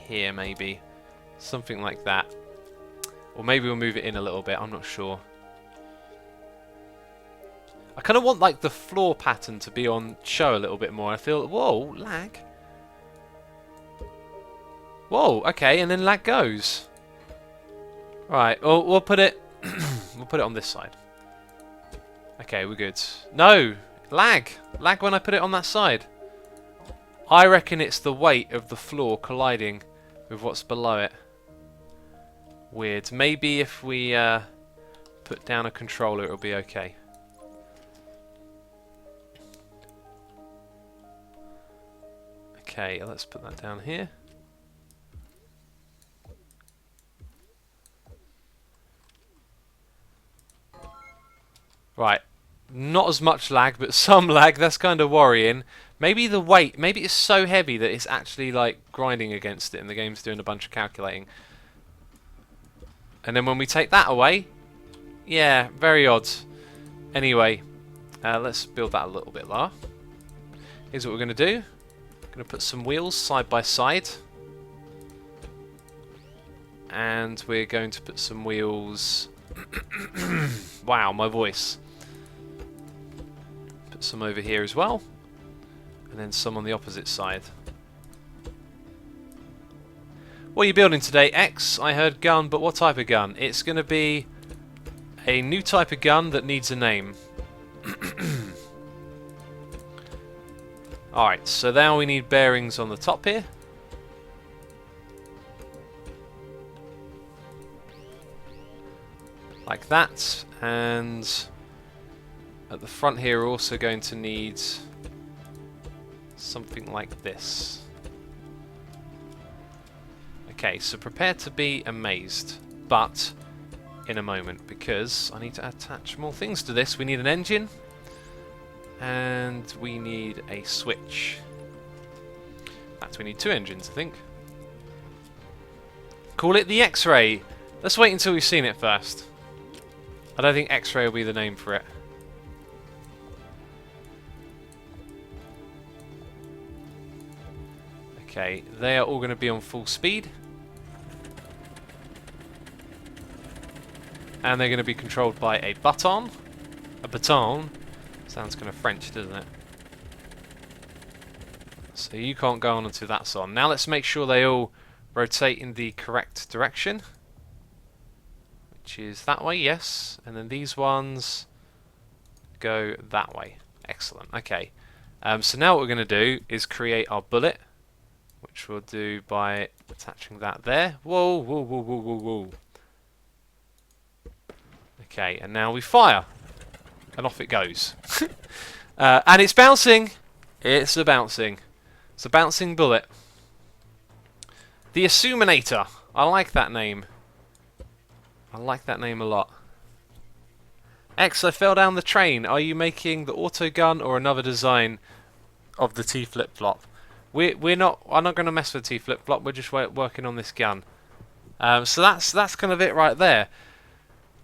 here maybe, something like that. Or maybe we'll move it in a little bit. I'm not sure. I kind of want like the floor pattern to be on show a little bit more. I feel, whoa, lag. Whoa, okay, and then lag goes. Right, well, we'll put it we'll put it on this side. Okay, we're good. No, lag when I put it on that side. I reckon it's the weight of the floor colliding with what's below it. Weird. Maybe if we put down a controller, it'll be okay. Okay, let's put that down here. Right, not as much lag, but some lag. That's kind of worrying. Maybe the weight, maybe it's so heavy that it's actually like grinding against it and the game's doing a bunch of calculating. And then when we take that away, yeah, very odd. Anyway, let's build that a little bit lower. Here's what we're going to do. We're going to put some wheels side by side. And we're going to put some wheels... Wow, my voice. Put some over here as well. And then some on the opposite side. What are you building today, X? I heard gun, but what type of gun? It's going to be a new type of gun that needs a name. Alright, so now we need bearings on the top here. Like that. And at the front here we're also going to need something like this. Okay, so prepare to be amazed, but in a moment because I need to attach more things to this. We need an engine and we need a switch. In fact, we need 2 engines, I think. Call it the X-Ray. Let's wait until we've seen it first. I don't think X-Ray will be the name for it. Okay, they are all going to be on full speed. And they're going to be controlled by a baton. A baton. Sounds kind of French, doesn't it? So you can't go on until that's on. Now let's make sure they all rotate in the correct direction. Which is that way, yes. And then these ones go that way. Excellent. Okay. So now what we're going to do is create our bullet. Which we'll do by attaching that there. Whoa, whoa, whoa, whoa, whoa, whoa. Okay, and now we fire. And off it goes. And it's bouncing. It's a bouncing. It's a bouncing bullet. The Assuminator. I like that name. I like that name a lot. X, I fell down the train. Are you making the auto gun or another design of the T flip-flop? I'm not going to mess with T flip-flop. We're just working on this gun. So that's kind of it right there.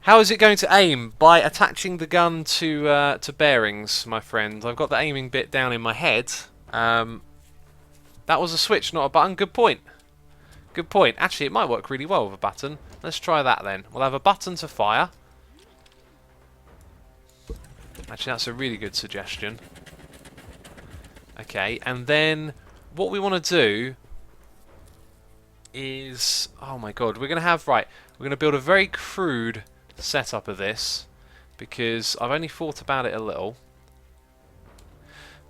How is it going to aim? By attaching the gun to bearings, my friend. I've got the aiming bit down in my head. That was a switch, not a button. Good point. Good point. Actually, it might work really well with a button. Let's try that then. We'll have a button to fire. Actually, that's a really good suggestion. Okay, and then what we want to do is... Oh my god, we're going to have... Right, we're going to build a very crude setup of this because I've only thought about it a little.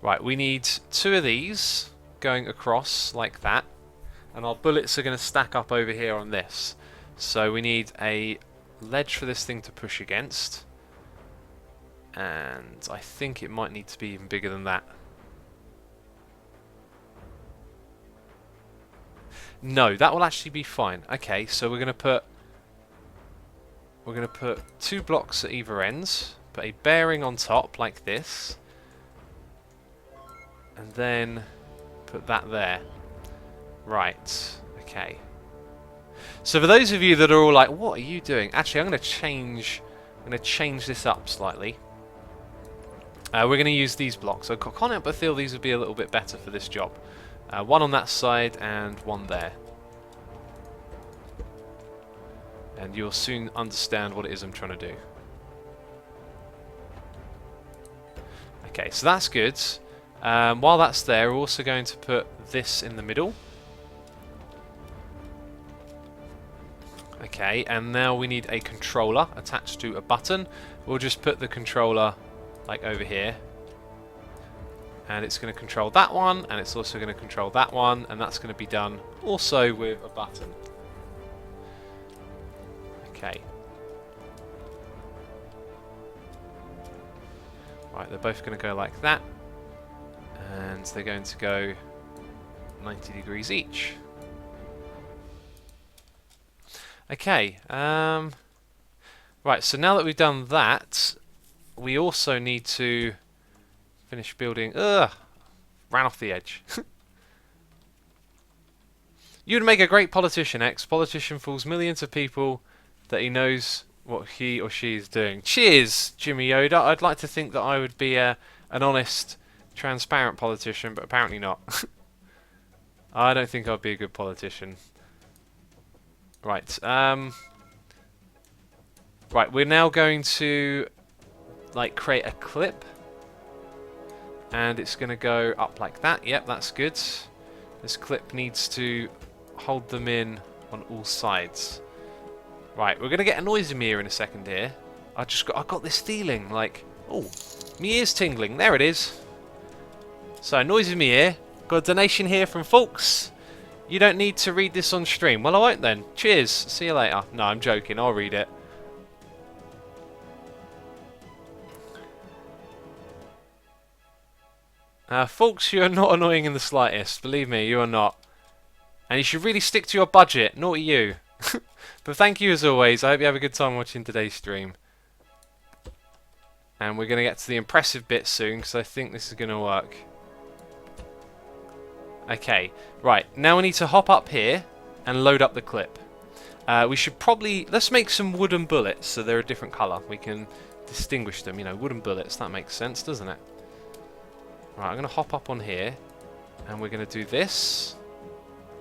Right, we need 2 of these going across like that, and our bullets are going to stack up over here on this. So we need a ledge for this thing to push against, and I think it might need to be even bigger than that. No, that will actually be fine. Okay, so we're going to put 2 blocks at either ends, put a bearing on top like this, and then put that there. Right, okay. So for those of you that are all like, what are you doing? Actually, I'm going to change this up slightly. We're going to use these blocks. I can't help but feel these would be a little bit better for this job. 1 on that side and 1 there. And you'll soon understand what it is I'm trying to do. Okay, so that's good. While that's there, we're also going to put this in the middle. Okay, and now we need a controller attached to a button. We'll just put the controller like over here. And it's going to control that one, and it's also going to control that one, and that's going to be done also with a button. Okay. Right, they're both going to go like that, and they're going to go 90 degrees each. Okay, right, so now that we've done that, we also need to finish building... Ran off the edge. You'd make a great politician, X. Politician fools millions of people that he knows what he or she is doing. Cheers, Jimmy Yoda. I'd like to think that I would be an honest, transparent politician, but apparently not. I don't think I'd be a good politician. Right, right, we're now going to like create a clip, and it's going to go up like that. Yep, that's good. This clip needs to hold them in on all sides. Right, we're going to get a noise in my ear in a second here. I got this feeling like, oh, my ear's tingling. There it is. So, noise in my ear. Got a donation here from folks. You don't need to read this on stream. Well, I won't then. Cheers. See you later. No, I'm joking. I'll read it. Folks, you are not annoying in the slightest. Believe me, you are not. And you should really stick to your budget. Naughty you. But thank you as always. I hope you have a good time watching today's stream. And we're going to get to the impressive bit soon, because I think this is going to work. Okay, right. Now we need to hop up here and load up the clip. We should probably... Let's make some wooden bullets so they're a different colour. We can distinguish them, you know, wooden bullets. That makes sense, doesn't it? Right, I'm going to hop up on here. And we're going to do this.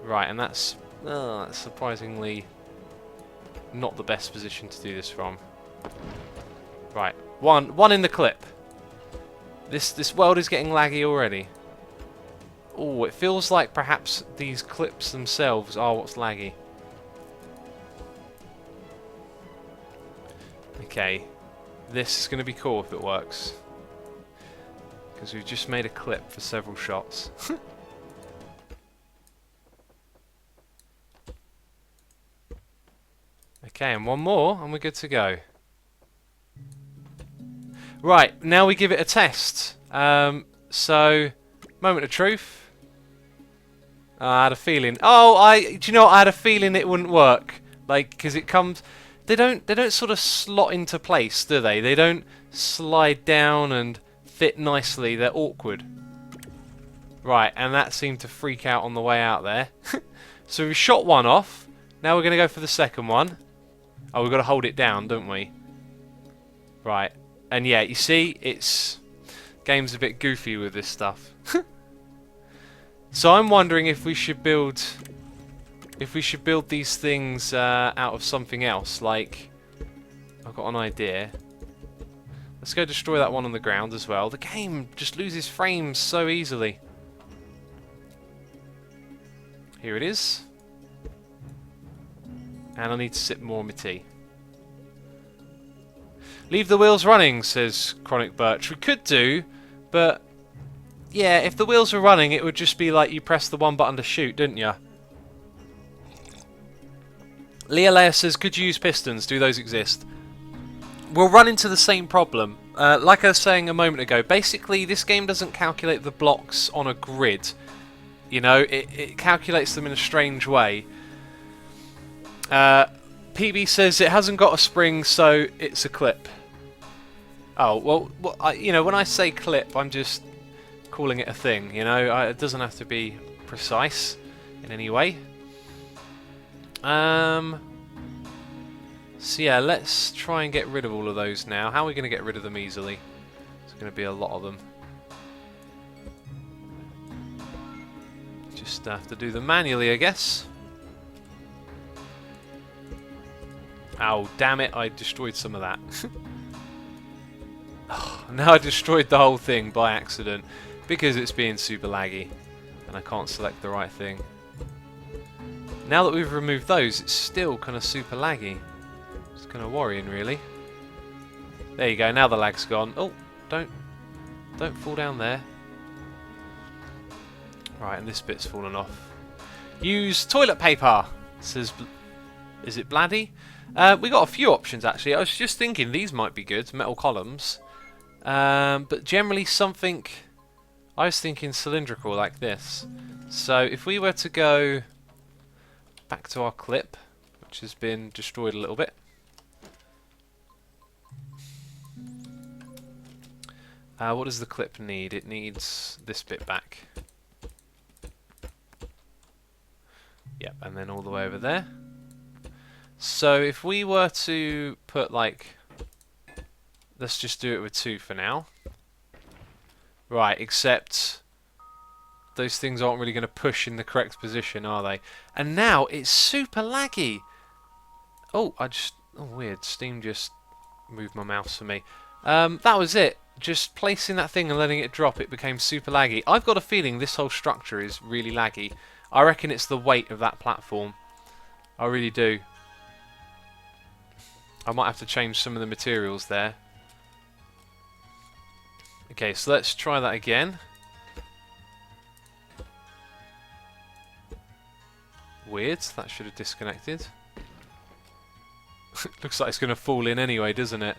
Right, and that's surprisingly not the best position to do this from. Right, one in the clip. This world is getting laggy already. Oh, it feels like perhaps these clips themselves are what's laggy. Okay, this is going to be cool if it works. Because we've just made a clip for several shots. Okay, and one more, and we're good to go. Right, now we give it a test. So, moment of truth. I had a feeling. Oh, do you know what? I had a feeling it wouldn't work. Like, because it comes. They don't sort of slot into place, do they? They don't slide down and fit nicely. They're awkward. Right, and that seemed to freak out on the way out there. So we shot one off. Now we're going to go for the second one. Oh, we've got to hold it down, don't we? Right. And yeah, you see, game's a bit goofy with this stuff. So I'm wondering if we should build these things out of something else. Like, I've got an idea. Let's go destroy that one on the ground as well. The game just loses frames so easily. Here it is. And I need to sip more of my tea. Leave the wheels running, says Chronic Birch. We could do, but yeah, if the wheels were running, it would just be like you press the one button to shoot, didn't you? Leah says, could you use pistons? Do those exist? We'll run into the same problem. Like I was saying a moment ago, basically this game doesn't calculate the blocks on a grid. You know, it calculates them in a strange way. PB says it hasn't got a spring, so it's a clip. Oh, well, you know, when I say clip, I'm just calling it a thing, you know? It doesn't have to be precise in any way. So yeah, let's try and get rid of all of those now. How are we going to get rid of them easily? There's going to be a lot of them. Just have to do them manually, I guess. Oh, damn it, I destroyed some of that. Oh, now I destroyed the whole thing by accident because it's being super laggy and I can't select the right thing. Now that we've removed those, it's still kind of super laggy. It's kind of worrying, really. There you go, now the lag's gone. Oh, don't fall down there. Right, and this bit's fallen off. Use toilet paper, says... Is it Bladdy? We got a few options, actually. I was just thinking these might be good, metal columns. But generally something... I was thinking cylindrical like this. So if we were to go back to our clip, which has been destroyed a little bit. What does the clip need? It needs this bit back. Yep, and then all the way over there. So if we were to put like, let's just do it with 2 for now. Right, except those things aren't really going to push in the correct position, are they? And now it's super laggy. Oh, weird. Steam just moved my mouse for me. That was it. Just placing that thing and letting it drop, it became super laggy. I've got a feeling this whole structure is really laggy. I reckon it's the weight of that platform. I really do. I might have to change some of the materials there. Okay, so let's try that again. Weird, that should have disconnected. Looks like it's going to fall in anyway, doesn't it?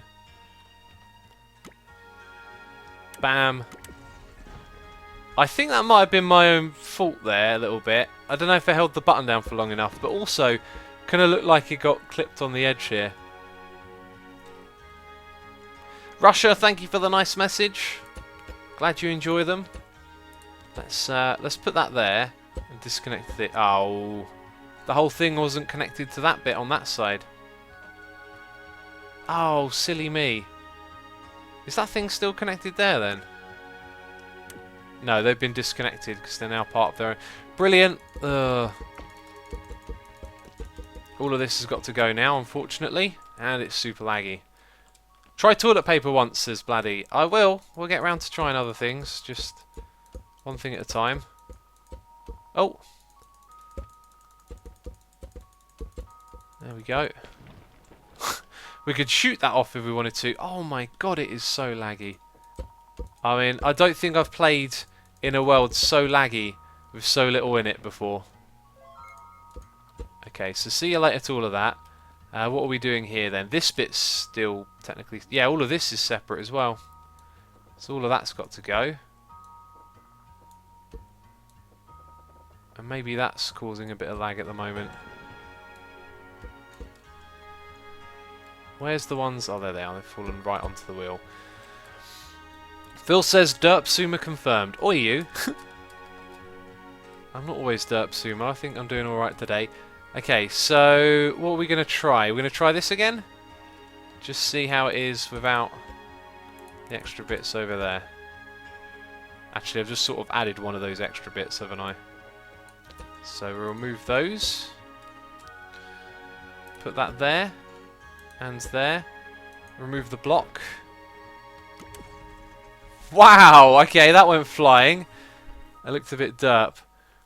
Bam. I think that might have been my own fault there a little bit. I don't know if I held the button down for long enough, but also Kind of looked like it got clipped on the edge here. Russia, thank you for the nice message. Glad you enjoy them. Let's put that there and disconnect it. Oh, the whole thing wasn't connected to that bit on that side. Oh, silly me. Is that thing still connected there then? No, they've been disconnected because they're now part of their own. Brilliant. All of this has got to go now, unfortunately, and it's super laggy. Try toilet paper once, says Bladdy. I will. We'll get around to trying other things. Just one thing at a time. Oh. There we go. We could shoot that off if we wanted to. Oh my god, it is so laggy. I mean, I don't think I've played in a world so laggy with so little in it before. Okay, so see you later to all of that. What are we doing here then? This bit's still technically... Yeah, all of this is separate as well. So all of that's got to go. And maybe that's causing a bit of lag at the moment. Where's the ones... Oh, there they are. They've fallen right onto the wheel. Phil says, Derp Sumo confirmed. Oi, you. I'm not always Derp Sumo. I think I'm doing alright today. Okay, so what are we going to try? We're going to try this again? Just see how it is without the extra bits over there. Actually, I've just sort of added one of those extra bits, haven't I? So we'll remove those. Put that there. And there. Remove the block. Wow! Okay, that went flying. It looked a bit derp.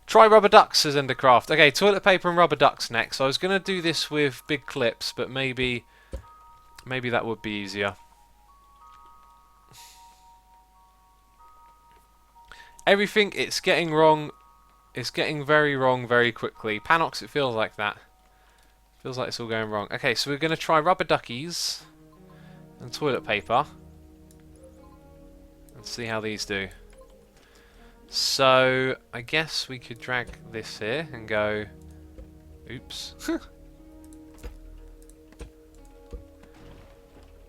Try rubber ducks, says Endercraft. Okay, toilet paper and rubber ducks next. I was going to do this with big clips, but maybe that would be easier. Everything, it's getting wrong. It's getting very wrong very quickly. Panox, it feels like that. Feels like it's all going wrong. Okay, so we're going to try rubber duckies and toilet paper. And see how these do. So, I guess we could drag this here and go... Oops.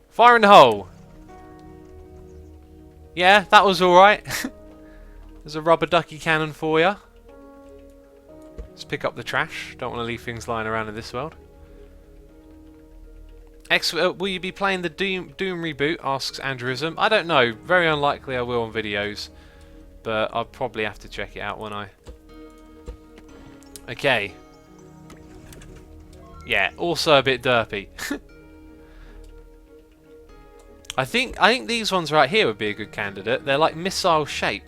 Fire in the hole! Yeah, that was alright. There's a rubber ducky cannon for you. Let's pick up the trash. Don't want to leave things lying around in this world. Will you be playing the Doom reboot? Asks Andrewism. I don't know. Very unlikely I will on videos. But I'll probably have to check it out, won't I? Okay. Yeah, also a bit derpy. I think these ones right here would be a good candidate. They're like missile shape.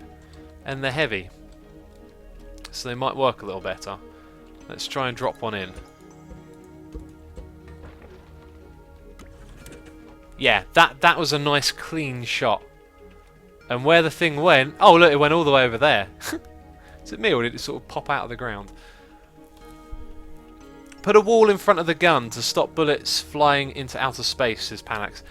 And they're heavy. So they might work a little better. Let's try and drop one in. Yeah, that was a nice clean shot. And where the thing went... Oh, look, it went all the way over there. Is it me or did it sort of pop out of the ground? Put a wall in front of the gun to stop bullets flying into outer space, says Panax.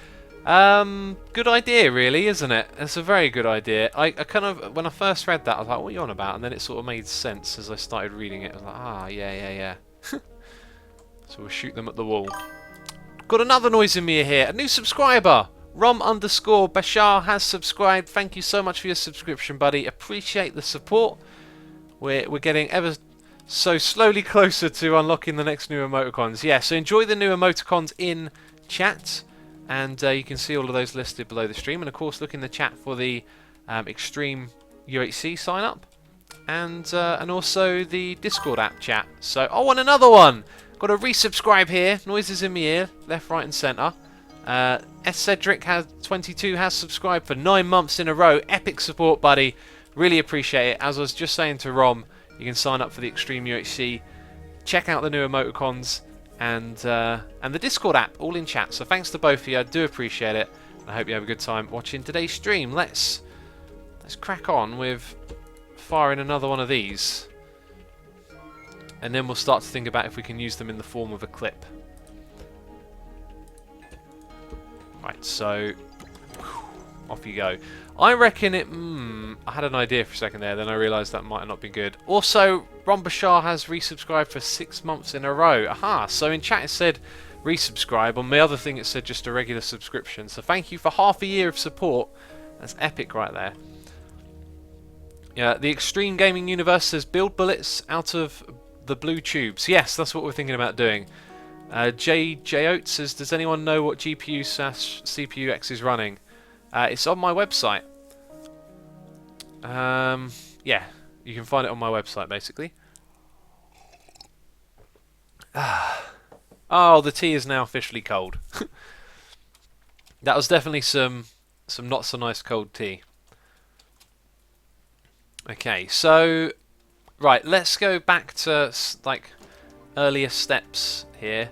Good idea, really, isn't it? It's a very good idea. I kind of... When I first read that, I was like, what are you on about? And then it sort of made sense as I started reading it. I was like, ah, yeah. So we'll shoot them at the wall. Got another noise in me here. A new subscriber! Rom_Bashar has subscribed. Thank you so much for your subscription, buddy. Appreciate the support. We're getting ever so slowly closer to unlocking the next new emoticons. Yeah, so enjoy the new emoticons in chat. And you can see all of those listed below the stream. And of course, look in the chat for the Extreme UHC sign up. And also the Discord app chat. So, oh, and another one! Got to resubscribe here. Noises in my ear. Left, right and centre. S. Cedric has 22 has subscribed for 9 months in a row. Epic support, buddy. Really appreciate it. As I was just saying to Rom, you can sign up for the Extreme UHC. Check out the new emoticons and the Discord app, all in chat. So thanks to both of you. I do appreciate it. I hope you have a good time watching today's stream. Let's crack on with firing another one of these. And then we'll start to think about if we can use them in the form of a clip. Right, so off you go. I reckon it... I had an idea for a second there, then I realised that might not be good. Also, Ron Bashar has resubscribed for 6 months in a row. Aha, so in chat it said resubscribe. On the other thing it said just a regular subscription. So thank you for half a year of support. That's epic right there. Yeah, the Extreme Gaming Universe says build bullets out of the blue tubes. Yes, that's what we're thinking about doing. J Oates says, does anyone know what GPU/CPU X is running? It's on my website. Yeah, you can find it on my website basically. Oh, the tea is now officially cold. That was definitely some not so nice cold tea. Okay, so right, let's go back to like earlier steps here.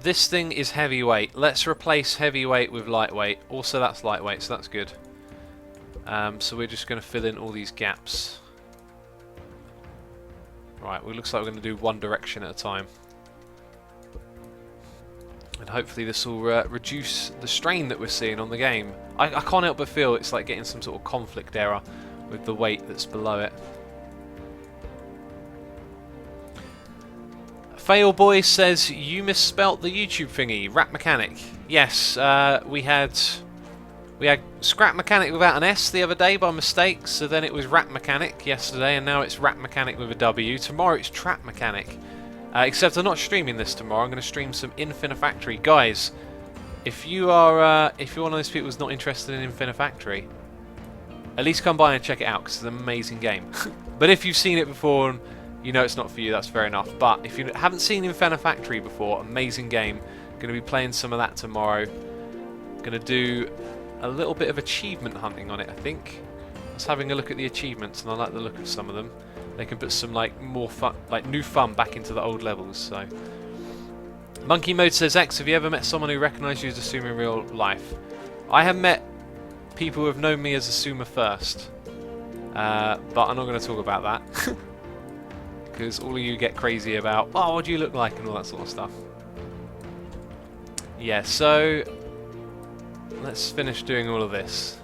This thing is heavyweight. Let's replace heavyweight with lightweight. Also, that's lightweight, so that's good. So we're just going to fill in all these gaps. Right, well, it looks like we're going to do one direction at a time. And hopefully this will reduce the strain that we're seeing on the game. I can't help but feel it's like getting some sort of conflict error with the weight that's below it. Failboy says, you misspelt the YouTube thingy, Rat Mechanic. Yes, we had Scrap Mechanic without an S the other day by mistake, so then it was Rat Mechanic yesterday, and now it's Rat Mechanic with a W. Tomorrow it's Trap Mechanic. Except I'm not streaming this tomorrow, I'm going to stream some Infinifactory. Guys, if you're one of those people who's not interested in Infinifactory, at least come by and check it out, because it's an amazing game. But if you've seen it before and you know it's not for you, that's fair enough. But if you haven't seen Infinifactory before, amazing game. Going to be playing some of that tomorrow. Going to do a little bit of achievement hunting on it, I think. I was having a look at the achievements, and I like the look of some of them. They can put some like more fun, like new fun, back into the old levels. So, Monkey Mode says, X, have you ever met someone who recognised you as Asuma in real life? I have met people who have known me as Asuma first, but I'm not going to talk about that. Because all of you get crazy about, oh, what do you look like, and all that sort of stuff. Yeah, so let's finish doing all of this.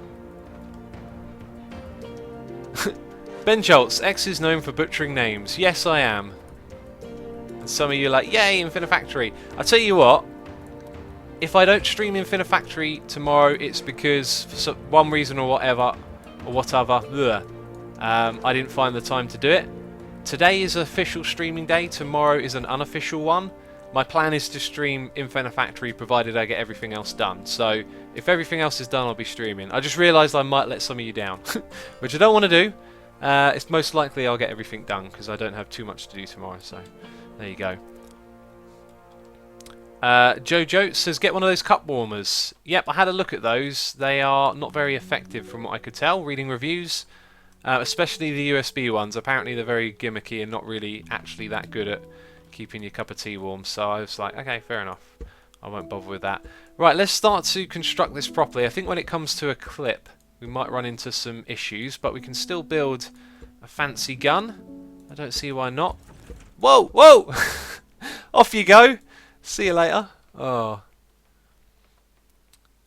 Ben Schultz, X is known for butchering names. Yes, I am. And some of you are like, yay, Infinifactory. I tell you what, if I don't stream Infinifactory tomorrow, it's because for one reason or whatever, I didn't find the time to do it. Today is an official streaming day, tomorrow is an unofficial one. My plan is to stream Infinifactory provided I get everything else done. So if everything else is done, I'll be streaming. I just realised I might let some of you down, which I don't want to do. It's most likely I'll get everything done because I don't have too much to do tomorrow. So there you go. Jojo says, get one of those cup warmers. Yep, I had a look at those. They are not very effective from what I could tell, reading reviews. Especially the USB ones. Apparently they're very gimmicky and not really actually that good at keeping your cup of tea warm. So I was like, okay, fair enough. I won't bother with that. Right, let's start to construct this properly. I think when it comes to a clip, we might run into some issues, but we can still build a fancy gun. I don't see why not. Whoa, whoa! Off you go. See you later. Oh.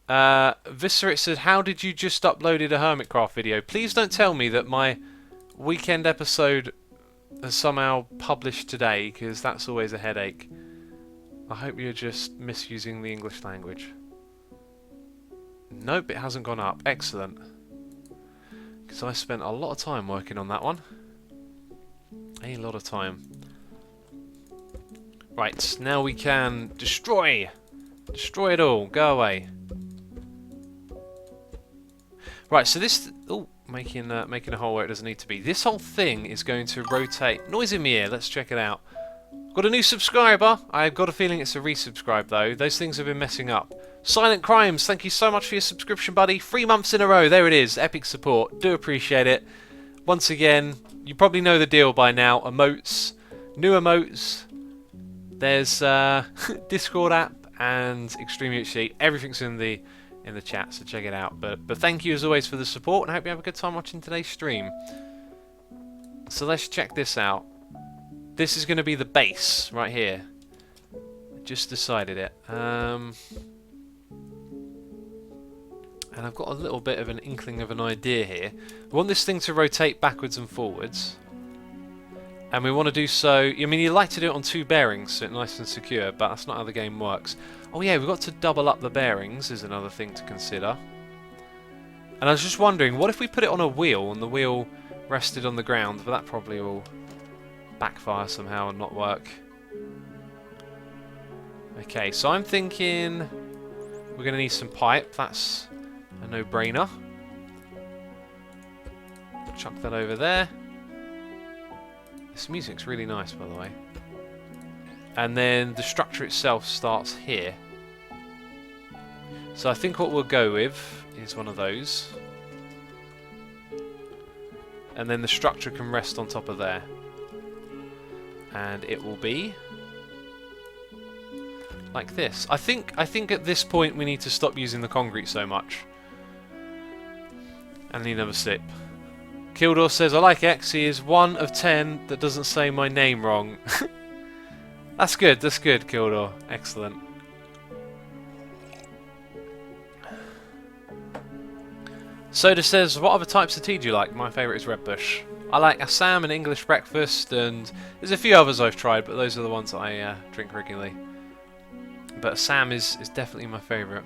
Viscerit said, how did you just uploaded a Hermitcraft video? Please don't tell me that my weekend episode has somehow published today, because that's always a headache. I hope you're just misusing the English language. Nope, it hasn't gone up. Excellent. Because I spent a lot of time working on that one. A lot of time. Right, now we can destroy. Destroy it all. Go away. Right, so this... Oh, making a hole where it doesn't need to be. This whole thing is going to rotate... Noise in my ear, let's check it out. Got a new subscriber. I've got a feeling it's a resubscribe, though. Those things have been messing up. Silent Crimes, thank you so much for your subscription, buddy. 3 months in a row. There it is. Epic support. Do appreciate it. Once again, you probably know the deal by now. Emotes. New emotes. There's Discord app and Extreme UHC. Everything's in the chat, so check it out. But thank you as always for the support, and I hope you have a good time watching today's stream. So let's check this out. This is going to be the base right here. I just decided it. How And I've got a little bit of an inkling of an idea here. We want this thing to rotate backwards and forwards. And we want to do so... I mean, you like to do it on 2 bearings, so it's nice and secure, but that's not how the game works. Oh yeah, we've got to double up the bearings, is another thing to consider. And I was just wondering, what if we put it on a wheel, and the wheel rested on the ground? But that probably will backfire somehow and not work. Okay, so I'm thinking we're going to need some pipe. That's a no-brainer. Chuck that over there. This music's really nice, by the way. And then the structure itself starts here. So I think what we'll go with is one of those. And then the structure can rest on top of there. And it will be like this. I think at this point we need to stop using the concrete so much. And need another sip. Kildor says, I like X, he is 1 of 10 that doesn't say my name wrong. That's good, Kildor. Excellent. Soda says, what other types of tea do you like? My favourite is Red Bush. I like Assam and English breakfast, and there's a few others I've tried, but those are the ones that I drink regularly. But Assam is definitely my favourite.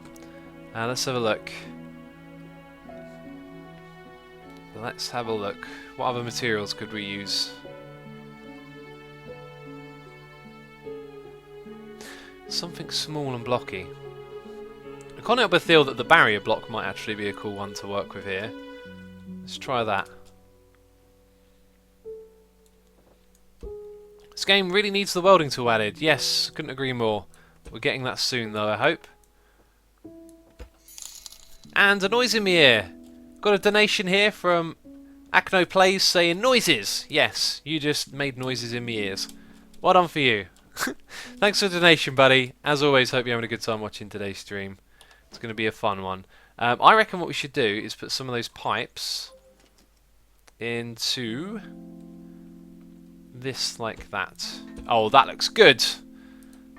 Let's have a look. Let's have a look. What other materials could we use? Something small and blocky. I can't help but feel that the barrier block might actually be a cool one to work with here. Let's try that. This game really needs the welding tool added. Yes, couldn't agree more. We're getting that soon though, I hope. And a noise in my ear. Got a donation here from Acno Plays saying noises. Yes, you just made noises in my ears. Well done for you. Thanks for the donation, buddy. As always, hope you're having a good time watching today's stream. It's going to be a fun one. I reckon what we should do is put some of those pipes into this like that. Oh, that looks good.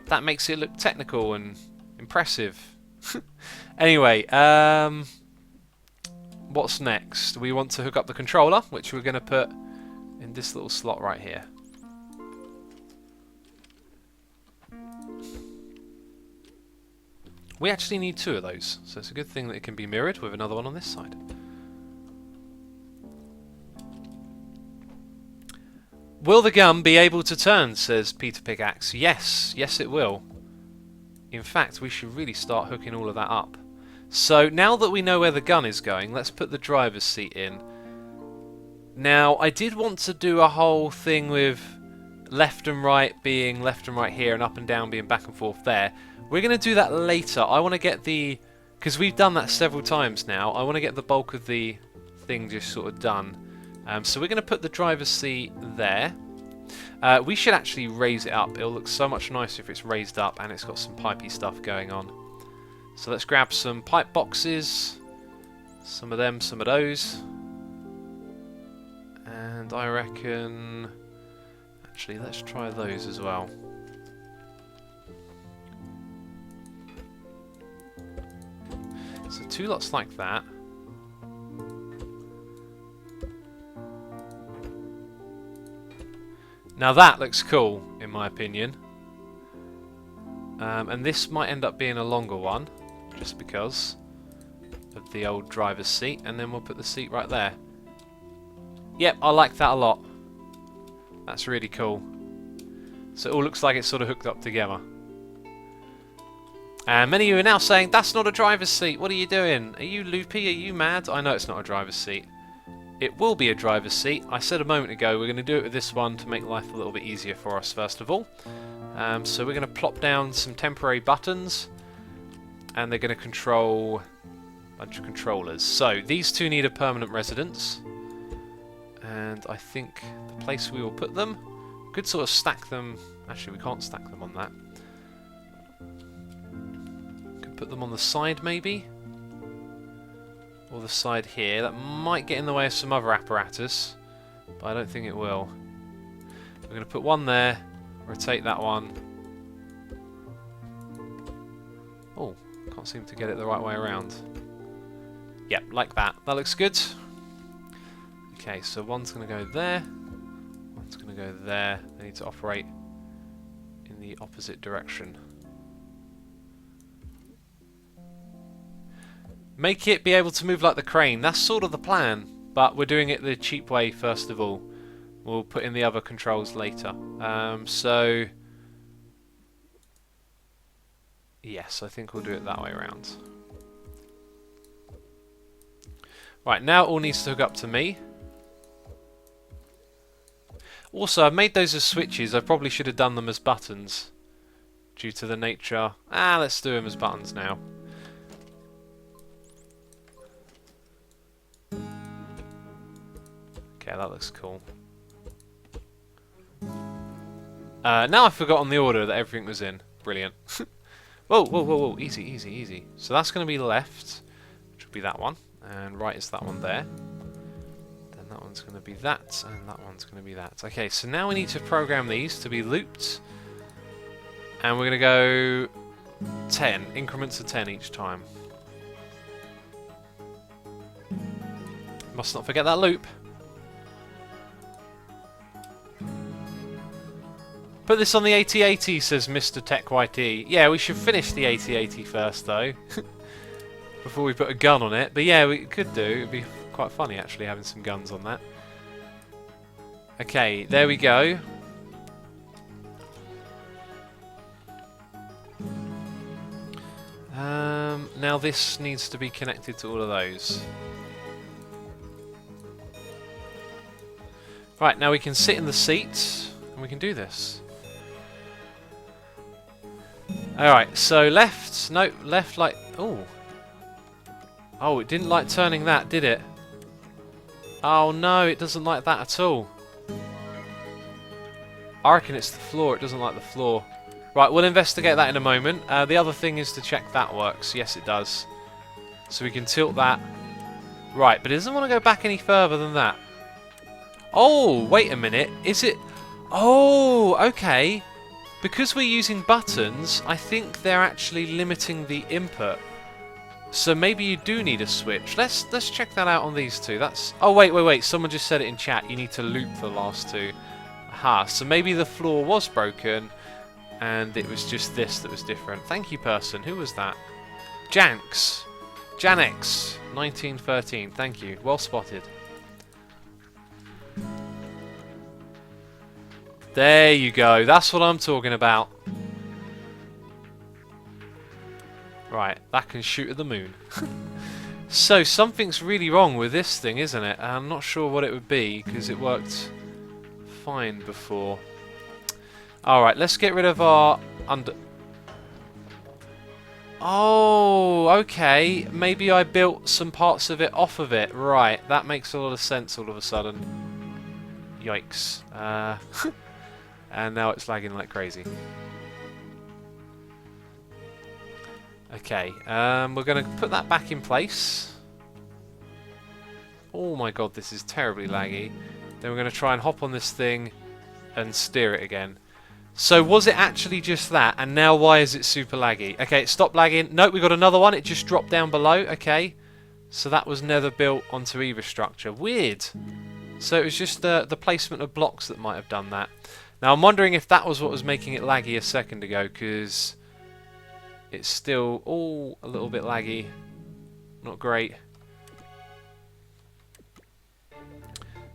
That makes it look technical and impressive. Anyway, what's next? We want to hook up the controller, which we're going to put in this little slot right here. We actually need 2 of those, so it's a good thing that it can be mirrored with another one on this side. Will the gun be able to turn, says Peter Pickaxe. Yes, yes it will. In fact, we should really start hooking all of that up. So now that we know where the gun is going, let's put the driver's seat in. Now, I did want to do a whole thing with left and right being left and right here and up and down being back and forth there. We're going to do that later. I want to get the... because we've done that several times now. I want to get the bulk of the thing just sort of done. So we're going to put the driver's seat there. We should actually raise it up. It'll look so much nicer if it's raised up and it's got some pipey stuff going on. So let's grab some pipe boxes. Some of them, some of those. And I reckon... actually, let's try those as well. So 2 lots like that. Now that looks cool, in my opinion. And this might end up being a longer one, just because of the old driver's seat. And then we'll put the seat right there. Yep, I like that a lot. That's really cool. So it all looks like it's sort of hooked up together. And many of you are now saying, that's not a driver's seat, what are you doing? Are you loopy? Are you mad? I know it's not a driver's seat. It will be a driver's seat. I said a moment ago we're going to do it with this one to make life a little bit easier for us first of all. So we're going to plop down some temporary buttons and they're going to control a bunch of controllers. So these 2 need a permanent residence. And I think the place we will put them, could sort of stack them. Actually, we can't stack them on that. Could put them on the side maybe, or the side here. That might get in the way of some other apparatus, but I don't think it will. We're going to put one there, rotate that one. Oh, can't seem to get it the right way around. Yep, like that. That looks good. Okay, so one's going to go there. One's going to go there. They need to operate in the opposite direction. Make it be able to move like the crane. That's sort of the plan, but we're doing it the cheap way first of all. We'll put in the other controls later. So yes, I think we'll do it that way around. Right, now it all needs to hook up to me. Also, I've made those as switches. I probably should have done them as buttons due to the nature. Let's do them as buttons now. Okay, that looks cool. Now I've forgotten the order that everything was in. Brilliant. Whoa, whoa, whoa, whoa. Easy, easy, easy. So that's going to be left, which will be that one. And right is that one there. Then that one's going to be that, and that one's going to be that. Okay, so now we need to program these to be looped. And we're going to go 10, increments of 10 each time. Must not forget that loop. Put this on the 8080, says Mr. TechYT. Yeah, we should finish the 8080 first, though. Before we put a gun on it. But yeah, we could do. It'd be quite funny, actually, having some guns on that. Okay, there we go. Now this needs to be connected to all of those. Right, now we can sit in the seat, and we can do this. Alright, so left, no, left like, oh, it didn't like turning that, did it? Oh no, it doesn't like that at all. I reckon it's the floor, it doesn't like the floor. Right, we'll investigate that in a moment. The other thing is to check that works. Yes, it does. So we can tilt that. Right, but it doesn't want to go back any further than that. Oh, wait a minute. Is it... Oh, okay. Because we're using buttons, I think they're actually limiting the input. So maybe you do need a switch. Let's check that out on these two. That's... Oh, wait. Someone just said it in chat. You need to loop the last two. Aha, so maybe the floor was broken, and it was just this that was different. Thank you, person. Who was that? Janx. Janex. 1913. Thank you. Well spotted. There you go. That's what I'm talking about. Right, that can shoot at the moon. So, something's really wrong with this thing, isn't it? I'm not sure what it would be, because it worked fine before. Alright, let's get rid of our under... Oh, okay. Maybe I built some parts of it off of it. Right, that makes a lot of sense all of a sudden. Yikes. And now it's lagging like crazy. Okay, we're going to put that back in place. Oh my god, this is terribly laggy. Then we're going to try and hop on this thing and steer it again. So was it actually just that? And now why is it super laggy? Okay, it stopped lagging. Nope, we got another one. It just dropped down below. Okay, so that was never built onto either structure. Weird. So it was just the placement of blocks that might have done that. Now I'm wondering if that was what was making it laggy a second ago, because it's still all a little bit laggy. Not great.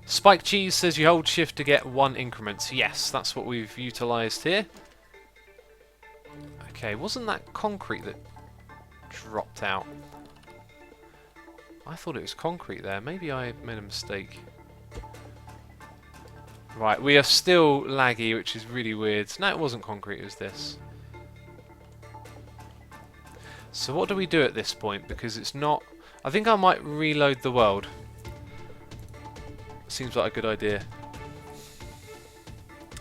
Spike Cheese says you hold shift to get 1 increment. Yes, that's what we've utilised here. Okay, wasn't that concrete that dropped out? I thought it was concrete there. Maybe I made a mistake. Right, we are still laggy, which is really weird. No, it wasn't concrete, it was this. So what do we do at this point? Because it's not... I think I might reload the world. Seems like a good idea.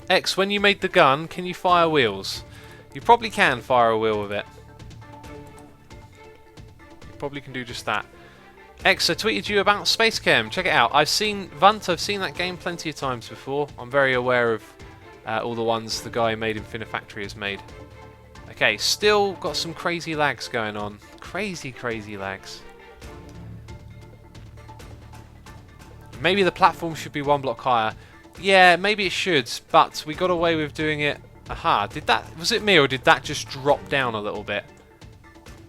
X, when you made the gun, can you fire wheels? You probably can fire a wheel with it. You probably can do just that. X, I tweeted you about Space Chem. Check it out. I've seen Vunt, I've seen that game plenty of times before. I'm very aware of all the ones the guy who made Infinifactory has made. Okay, still got some crazy lags going on. Crazy lags. Maybe the platform should be 1 block higher. Yeah, maybe it should, but we got away with doing it. Aha, was it me or did that just drop down a little bit?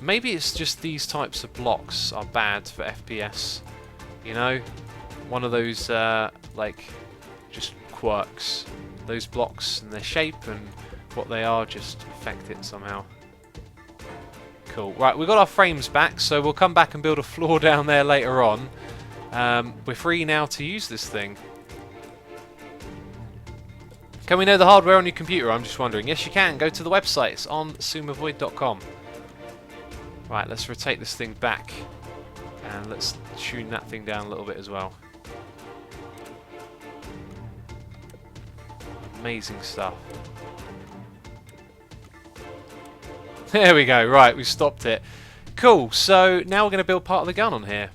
Maybe it's just these types of blocks are bad for FPS. You know? One of those, like, just quirks. Those blocks and their shape and what they are just affect it somehow. Cool. Right, we've got our frames back, so we'll come back and build a floor down there later on. We're free now to use this thing. Can we know the hardware on your computer? I'm just wondering. Yes, you can. Go to the website. It's on sumavoid.com. Right, let's rotate this thing back. And let's tune that thing down a little bit as well. Amazing stuff. There we go. Right, we stopped it. Cool. So now we're going to build part of the gun on here.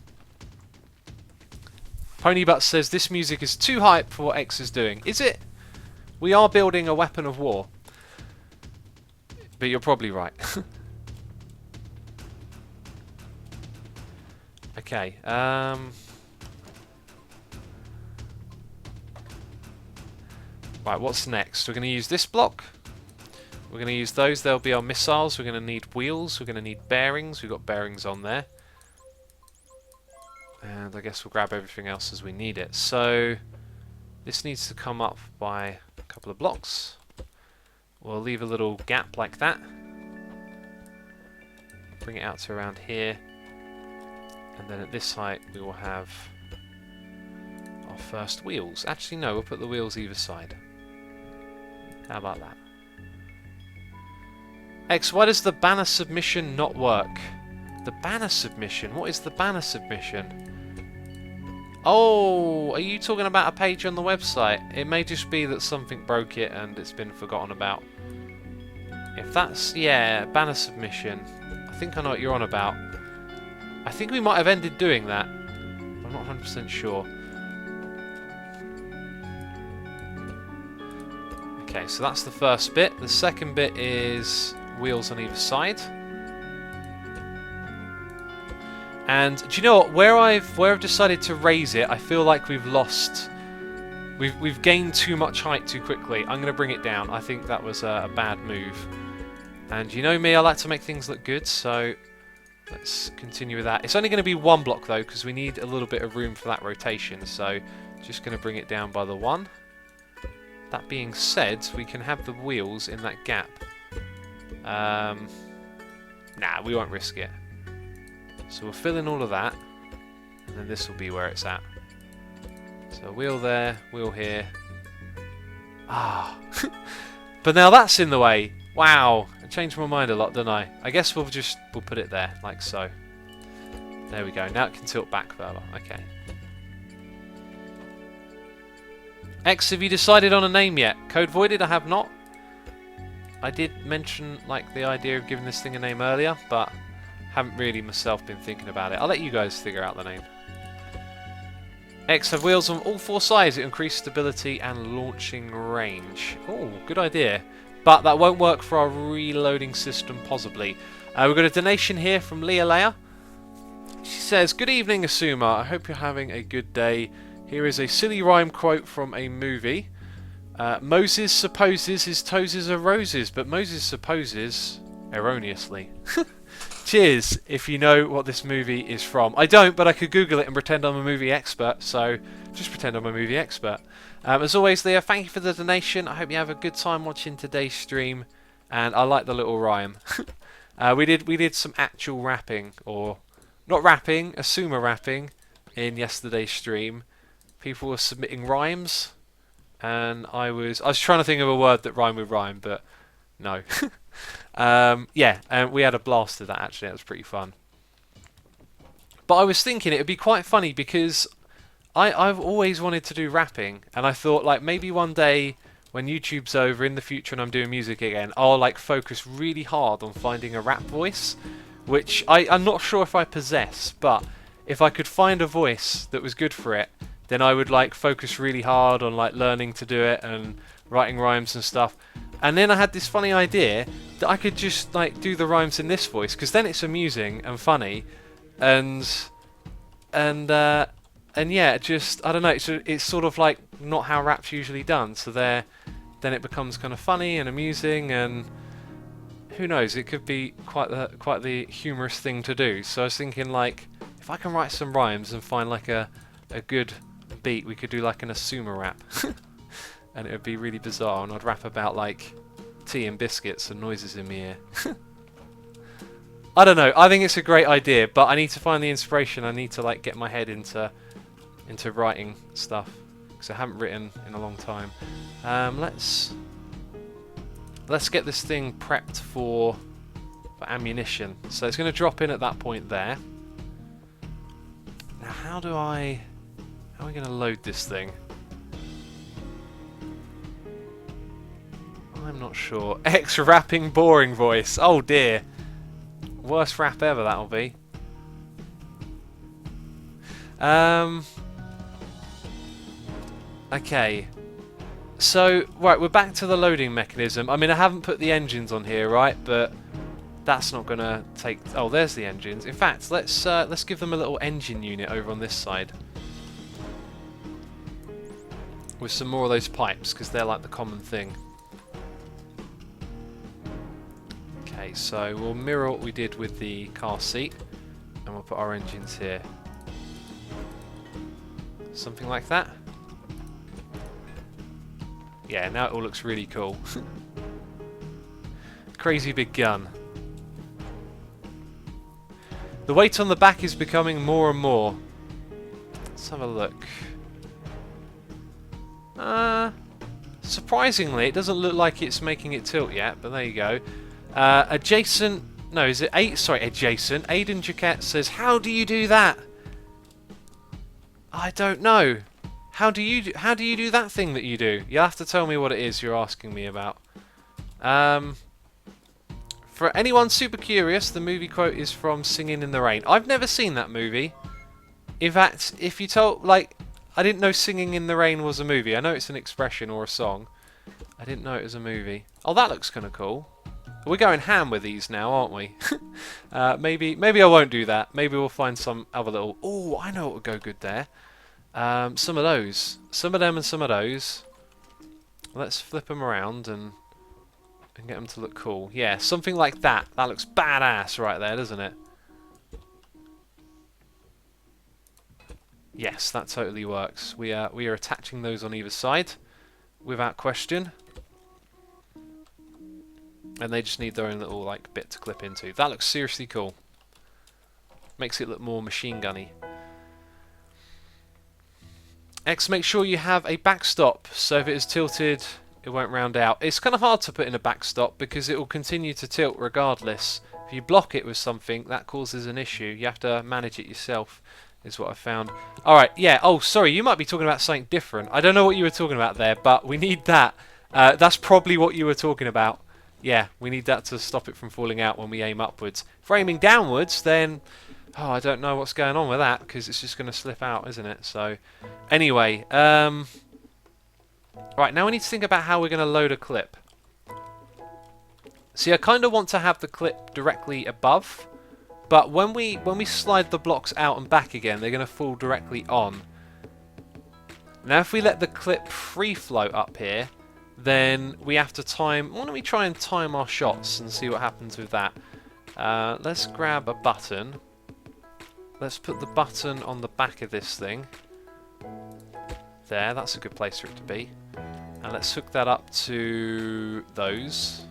Ponybutt says this music is too hype for what X is doing. Is it? We are building a weapon of war. But you're probably right. Okay. Right, what's next? We're going to use this block. We're going to use those. They'll be our missiles. We're going to need wheels. We're going to need bearings. We've got bearings on there. And I guess we'll grab everything else as we need it. So this needs to come up by a couple of blocks. We'll leave a little gap like that. Bring it out to around here. And then at this height we will have our first wheels. Actually no, we'll put the wheels either side. How about that? X, why does the banner submission not work? The banner submission? What is the banner submission? Oh, are you talking about a page on the website? It may just be that something broke it and it's been forgotten about. If that's, yeah, banner submission. I think I know what you're on about. I think we might have ended doing that. I'm not 100% sure. Okay, so that's the first bit. The second bit is wheels on either side. And do you know what? Where I've decided to raise it, I feel like we've lost. We've gained too much height too quickly. I'm going to bring it down. I think that was a bad move. And you know me, I like to make things look good, so let's continue with that. It's only going to be 1 block though, because we need a little bit of room for that rotation. So just going to bring it down by the 1. That being said, we can have the wheels in that gap. Nah, we won't risk it. So we'll fill in all of that, and then this will be where it's at. So wheel there, wheel here. Ah, but now that's in the way. Wow, I changed my mind a lot, didn't I? I guess we'll put it there, like so. There we go. Now it can tilt back further. Okay. X, have you decided on a name yet? Code Voided, I have not. I did mention like the idea of giving this thing a name earlier, but haven't really myself been thinking about it. I'll let you guys figure out the name. X, have wheels on all 4 sides. It increases stability and launching range. Oh, good idea. But that won't work for our reloading system, possibly. We've got a donation here from Leah Leia. She says, "Good evening, Asuma. I hope you're having a good day. Here is a silly rhyme quote from a movie. Moses supposes his toes are roses, but Moses supposes erroneously." Cheers, if you know what this movie is from. I don't, but I could Google it and pretend I'm a movie expert, so just pretend I'm a movie expert. As always, Leah, thank you for the donation. I hope you have a good time watching today's stream, and I like the little rhyme. We did some actual rapping, or not rapping, Asuma rapping, in yesterday's stream. People were submitting rhymes, and I was trying to think of a word that rhymed with rhyme, but no. Yeah, and we had a blast of that actually. That was pretty fun. But I was thinking it would be quite funny because I've always wanted to do rapping, and I thought like maybe one day when YouTube's over in the future and I'm doing music again, I'll like focus really hard on finding a rap voice, which I'm not sure if I possess, but if I could find a voice that was good for it, then I would like focus really hard on like learning to do it and writing rhymes and stuff. And then I had this funny idea that I could just like do the rhymes in this voice, because then it's amusing and funny, and And yeah, just I don't know. It's sort of like not how rap's usually done. So then it becomes kind of funny and amusing, and who knows? It could be quite the humorous thing to do. So I was thinking, like, if I can write some rhymes and find like a good beat, we could do like an Asuma rap, and it would be really bizarre. And I'd rap about like tea and biscuits and noises in my ear. I don't know. I think it's a great idea, but I need to find the inspiration. I need to like get my head into writing stuff because I haven't written in a long time. Let's get this thing prepped for ammunition. So it's going to drop in at that point there. Now, how are we going to load this thing? I'm not sure. X rapping boring voice. Oh dear. Worst rap ever that'll be. Okay. So, right, we're back to the loading mechanism. I mean, I haven't put the engines on here, right? But that's not gonna take... Oh, there's the engines. In fact, let's give them a little engine unit over on this side. With some more of those pipes, because they're like the common thing. Okay, so we'll mirror what we did with the car seat, and we'll put our engines here. Something like that. Yeah, now it all looks really cool. Crazy big gun. The weight on the back is becoming more and more. Let's have a look. Surprisingly, it doesn't look like it's making it tilt yet, but there you go. Adjacent... No, is it... adjacent. Aiden Jaquette says, how do you do that? I don't know. How do you do that thing that you do? You'll have to tell me what it is you're asking me about. For anyone super curious, the movie quote is from Singing in the Rain. I've never seen that movie. In fact, if you told... Like, I didn't know Singing in the Rain was a movie. I know it's an expression or a song. I didn't know it was a movie. Oh, that looks kind of cool. We're going ham with these now, aren't we? Maybe I won't do that. Maybe we'll find some other little... Oh, I know what would go good there. Some of those. Some of them and some of those. Let's flip them around and get them to look cool. Yeah, something like that. That looks badass right there, doesn't it? Yes, that totally works. We are attaching those on either side, without question. And they just need their own little like bit to clip into. That looks seriously cool. Makes it look more machine gunny. X, make sure you have a backstop, so if it is tilted, it won't round out. It's kind of hard to put in a backstop because it will continue to tilt regardless. If you block it with something, that causes an issue. You have to manage it yourself, is what I found. Alright, yeah, oh, sorry, you might be talking about something different. I don't know what you were talking about there, but we need that. That's probably what you were talking about. Yeah, we need that to stop it from falling out when we aim upwards. If we're aiming downwards, then... Oh, I don't know what's going on with that, because it's just going to slip out, isn't it? So, anyway, right, now we need to think about how we're going to load a clip. See, I kind of want to have the clip directly above, but when we slide the blocks out and back again, they're going to fall directly on. Now, if we let the clip free float up here, then we have to time... Why don't we try and time our shots and see what happens with that? Let's grab a button. Let's put the button on the back of this thing. There, that's a good place for it to be. And let's hook that up to those.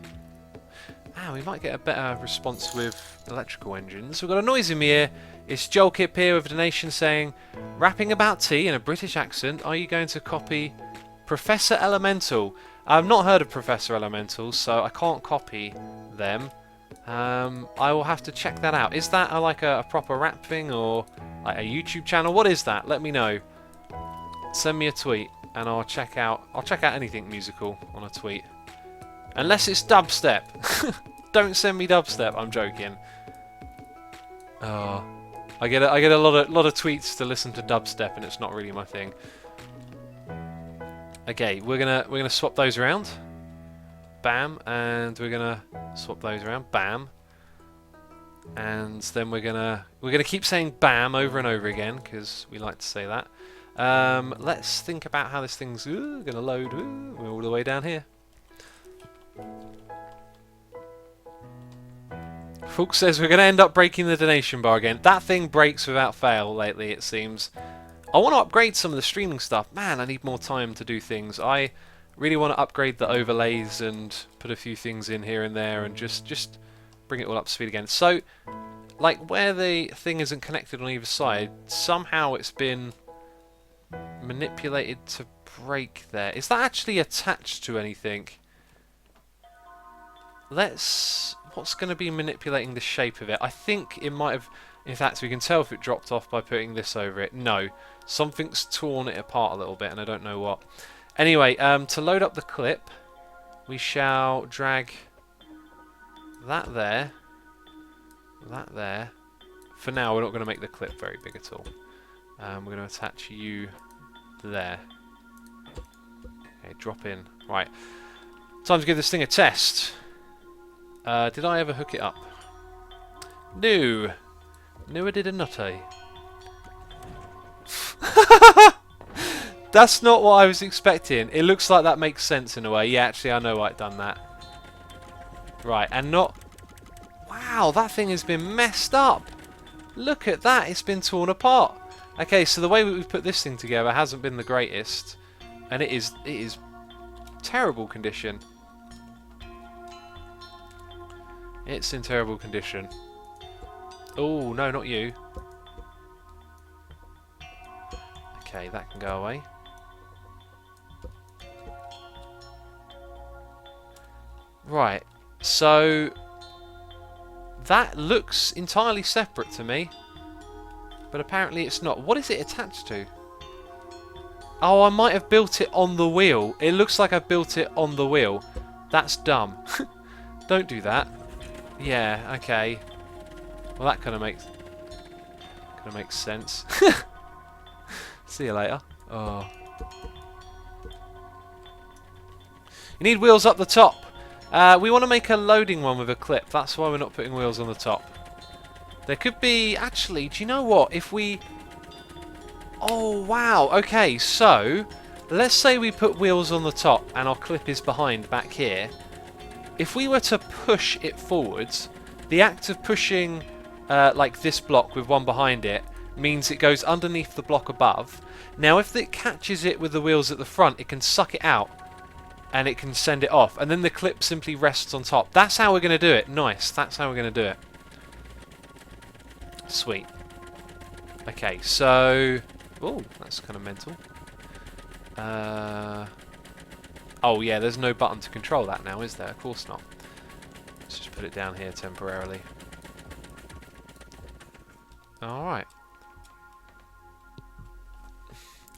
Ah, we might get a better response with electrical engines. We've got a noise in my ear. It's Joel Kip here with a donation saying, rapping about tea in a British accent, are you going to copy Professor Elemental? I've not heard of Professor Elemental, so I can't copy them. I will have to check that out. Is that like a proper rap thing or like a YouTube channel? What is that? Let me know. Send me a tweet and I'll check out anything musical on a tweet. Unless it's dubstep. Don't send me dubstep. I'm joking. I get a lot of tweets to listen to dubstep and it's not really my thing. Okay, we're gonna swap those around. Bam, and we're gonna swap those around. Bam. And then we're gonna keep saying bam over and over again because we like to say that. Let's think about how this thing's gonna load. We're all the way down here. Fulk says we're gonna end up breaking the donation bar again. That thing breaks without fail lately, it seems. I want to upgrade some of the streaming stuff. Man, I need more time to do things. I really want to upgrade the overlays and put a few things in here and there and just bring it all up to speed again. So, like where the thing isn't connected on either side, somehow it's been manipulated to break there. Is that actually attached to anything? What's going to be manipulating the shape of it? I think it might have... In fact, we can tell if it dropped off by putting this over it. No. Something's torn it apart a little bit, and I don't know what. Anyway, to load up the clip, we shall drag that there. That there. For now, we're not going to make the clip very big at all. We're going to attach you there. Okay, drop in. Right. Time to give this thing a test. Did I ever hook it up? No. No, I did not. That's not what I was expecting. It looks like that makes sense in a way. Yeah, actually, I know why I've done that. Right, and not... Wow, that thing has been messed up. Look at that. It's been torn apart. Okay, so the way we've put this thing together hasn't been the greatest. And it is terrible condition. It's in terrible condition. Oh, no, not you. Okay, that can go away. Right, so that looks entirely separate to me, but apparently it's not. What is it attached to? Oh, I might have built it on the wheel. It looks like I built it on the wheel. That's dumb. Don't do that. Yeah, okay. Well, that kind of makes sense. See you later. Oh. You need wheels up the top. We want to make a loading one with a clip. That's why we're not putting wheels on the top. There could be... Actually, do you know what? If we... Oh, wow. Okay, so... Let's say we put wheels on the top and our clip is behind back here. If we were to push it forwards, the act of pushing like this block with one behind it means it goes underneath the block above. Now, if it catches it with the wheels at the front, it can suck it out. And it can send it off. And then the clip simply rests on top. That's how we're going to do it. Nice. That's how we're going to do it. Sweet. Okay, so... Oh, that's kind of mental. Oh, yeah, there's no button to control that now, is there? Of course not. Let's just put it down here temporarily. Alright.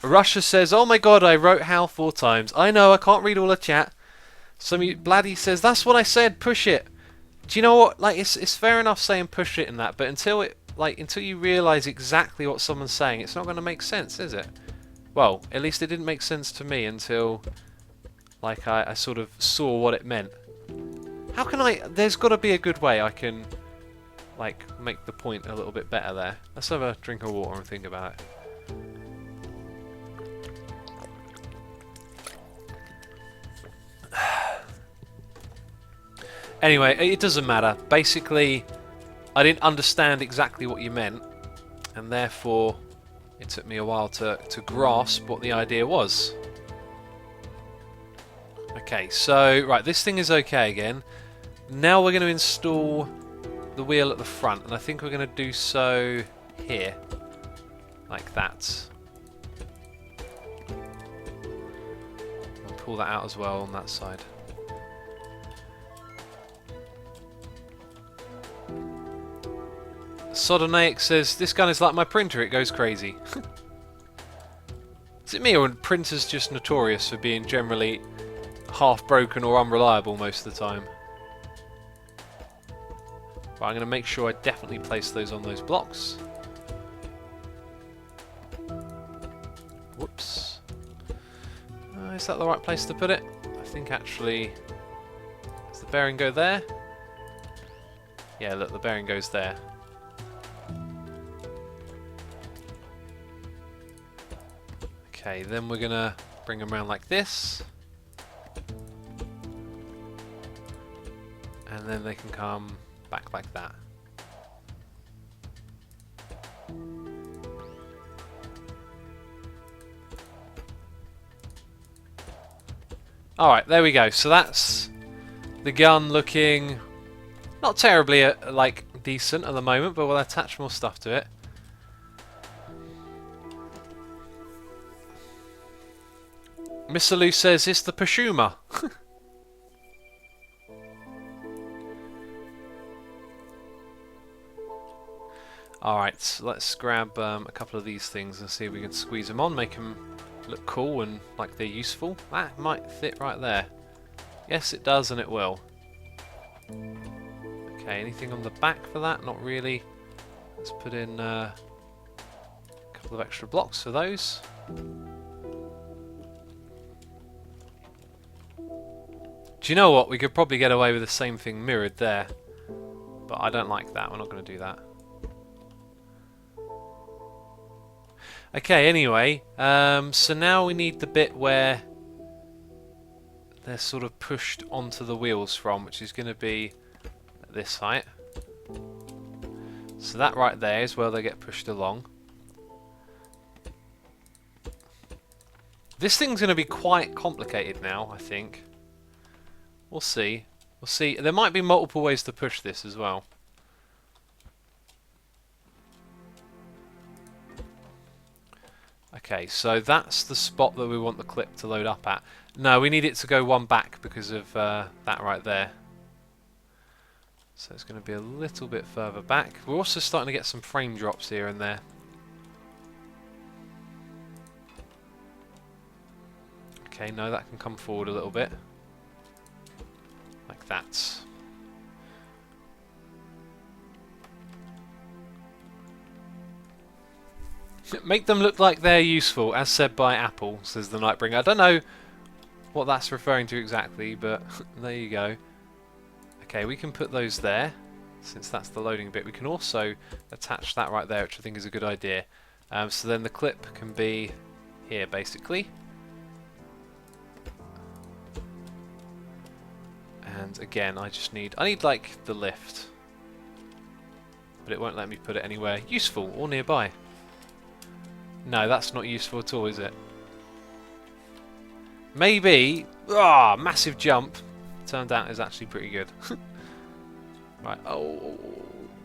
Russia says, oh my god, I wrote HAL 4 times. I know, I can't read all the chat. Bladdy says, that's what I said, push it. Do you know what? Like, it's fair enough saying push it and that, but until you realise exactly what someone's saying, it's not going to make sense, is it? Well, at least it didn't make sense to me until, like, I sort of saw what it meant. How can I... There's got to be a good way I can, like, make the point a little bit better there. Let's have a drink of water and think about it. Anyway, it doesn't matter. Basically, I didn't understand exactly what you meant, and therefore it took me a while to grasp what the idea was. Okay, so, right, this thing is okay again. Now we're going to install the wheel at the front, and I think we're going to do so here. Like that. And pull that out as well on that side. Sodonaic says, this gun is like my printer, it goes crazy. Is it me, or are printers just notorious for being generally half broken or unreliable most of the time? But I'm going to make sure I definitely place those on those blocks. Whoops. Is that the right place to put it? I think actually... Does the bearing go there? Yeah, look, the bearing goes there. Okay, then we're gonna bring them around like this. And then they can come back like that. Alright, there we go. So that's the gun looking not terribly like decent at the moment, but we'll attach more stuff to it. Mr. Lou says it's the Pashuma. Alright, so let's grab a couple of these things and see if we can squeeze them on, make them look cool and like they're useful. That might fit right there. Yes, it does, and it will. Okay, anything on the back for that? Not really. Let's put in a couple of extra blocks for those. Do you know what? We could probably get away with the same thing mirrored there. But I don't like that. We're not going to do that. Okay, anyway. So now we need the bit where they're sort of pushed onto the wheels from, which is going to be at this height. So that right there is where they get pushed along. This thing's going to be quite complicated now, I think. We'll see. We'll see. There might be multiple ways to push this as well. Okay, so that's the spot that we want the clip to load up at. No, we need it to go one back because of that right there. So it's going to be a little bit further back. We're also starting to get some frame drops here and there. Okay, no, that can come forward a little bit. Like that. Make them look like they're useful, as said by Apple, says the Nightbringer. I don't know what that's referring to exactly, but there you go. Okay, we can put those there, since that's the loading bit. We can also attach that right there, which I think is a good idea. So then the clip can be here, basically. And again, I need like the lift. But it won't let me put it anywhere useful or nearby. No, that's not useful at all, is it? Maybe. Ah, massive jump. Turned out is actually pretty good. Right. Oh,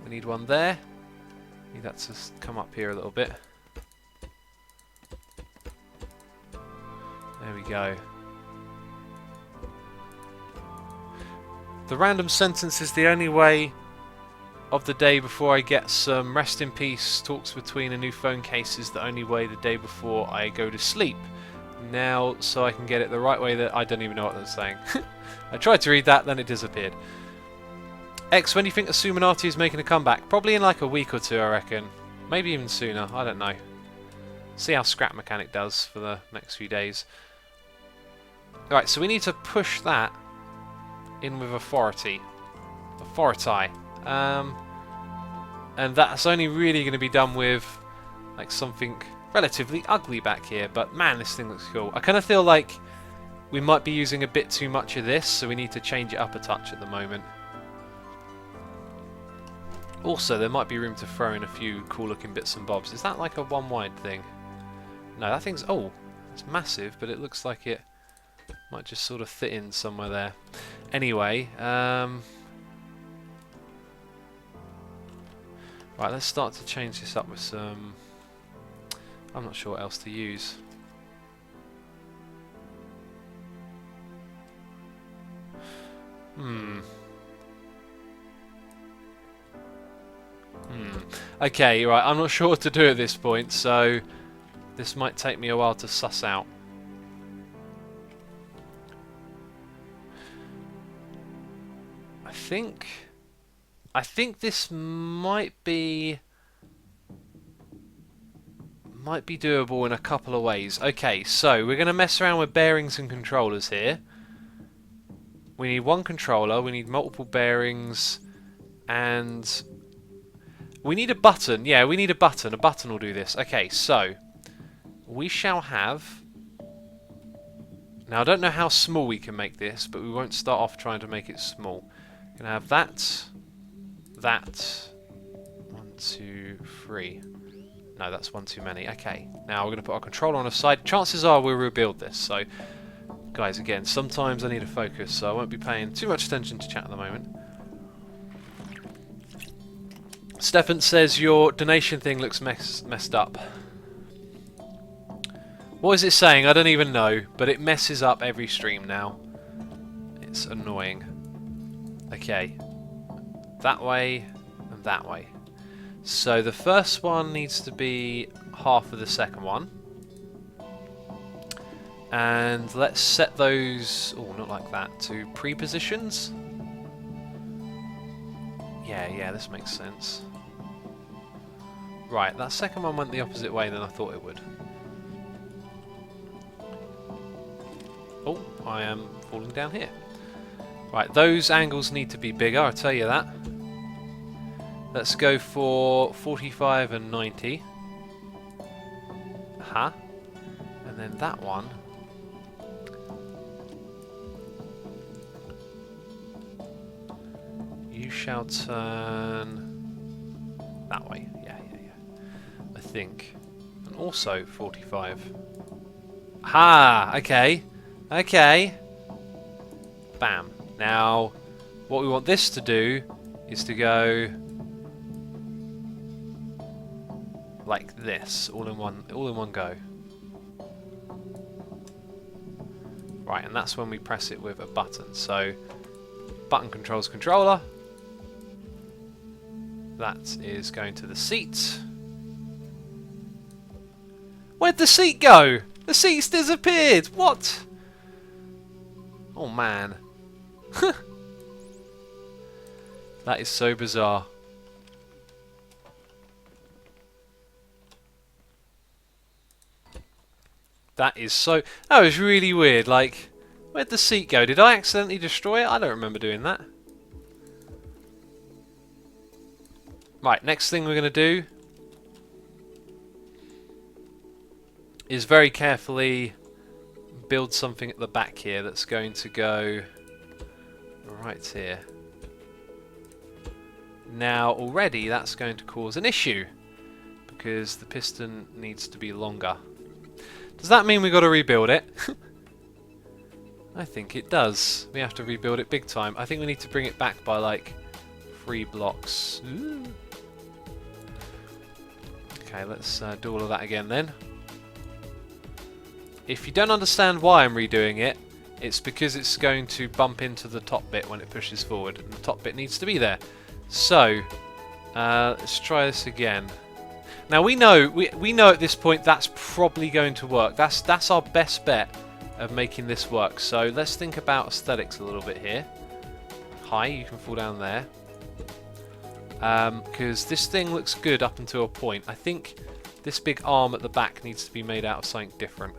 we need one there. Need that to come up here a little bit. There we go. The random sentence is the only way of the day before I get some rest in peace talks between a new phone case is the only way the day before I go to sleep. Now, so I can get it the right way that I don't even know what that's saying. I tried to read that, then it disappeared. X, when do you think Asuminati is making a comeback? Probably in like a week or two, I reckon. Maybe even sooner, I don't know. See how Scrap Mechanic does for the next few days. Alright, so we need to push that in with authority. And that's only really going to be done with like something relatively ugly back here, but man, this thing looks cool. I kind of feel like we might be using a bit too much of this, so we need to change it up a touch at the moment. Also, there might be room to throw in a few cool looking bits and bobs. Is that like a one wide thing? No, that thing's... oh, it's massive, but it looks like it might just sort of fit in somewhere there. Anyway, right, let's start to change this up with some... I'm not sure what else to use. Okay, right, I'm not sure what to do at this point, so this might take me a while to suss out. I think this might be doable in a couple of ways. Okay, so we're going to mess around with bearings and controllers here. We need one controller, we need multiple bearings, And we need a button. Yeah, we need a button. A button will do this. Okay, so we shall have... Now, I don't know how small we can make this, but we won't start off trying to make it small. We're going to have that, that, 1, 2, 3. No, that's one too many. Okay, now we're going to put our controller on the side. Chances are we'll rebuild this. So, guys, again, sometimes I need to focus, so I won't be paying too much attention to chat at the moment. Stefan says your donation thing looks messed up. What is it saying? I don't even know, but it messes up every stream now. It's annoying. Okay. That way and that way. So the first one needs to be half of the second one. And let's set those... Oh, not like that. To pre-positions. Yeah, this makes sense. Right, that second one went the opposite way than I thought it would. Oh, I am falling down here. Right, those angles need to be bigger, I'll tell you that. Let's go for 45 and 90. Aha. And then that one. You shall turn that way. Yeah. I think. And also 45. Aha! Okay. Okay. Bam. Now, what we want this to do is to go like this, all in one go. Right, and that's when we press it with a button. So, button controls controller. That is going to the seat. Where'd the seat go? The seat's disappeared. What? Oh man. That is so bizarre. That was really weird. Like, where'd the seat go? Did I accidentally destroy it? I don't remember doing that. Right, next thing we're going to do is very carefully build something at the back here that's going to go right here. Now already that's going to cause an issue because the piston needs to be longer. Does that mean we've got to rebuild it? I think it does. We have to rebuild it big time. I think we need to bring it back by like 3 blocks. Ooh. Okay, let's do all of that again then. If you don't understand why I'm redoing it, it's because it's going to bump into the top bit when it pushes forward, and the top bit needs to be there. So, let's try this again. Now we know at this point that's probably going to work. That's our best bet of making this work. So let's think about aesthetics a little bit here. Hi, you can fall down there. Because this thing looks good up until a point. I think this big arm at the back needs to be made out of something different.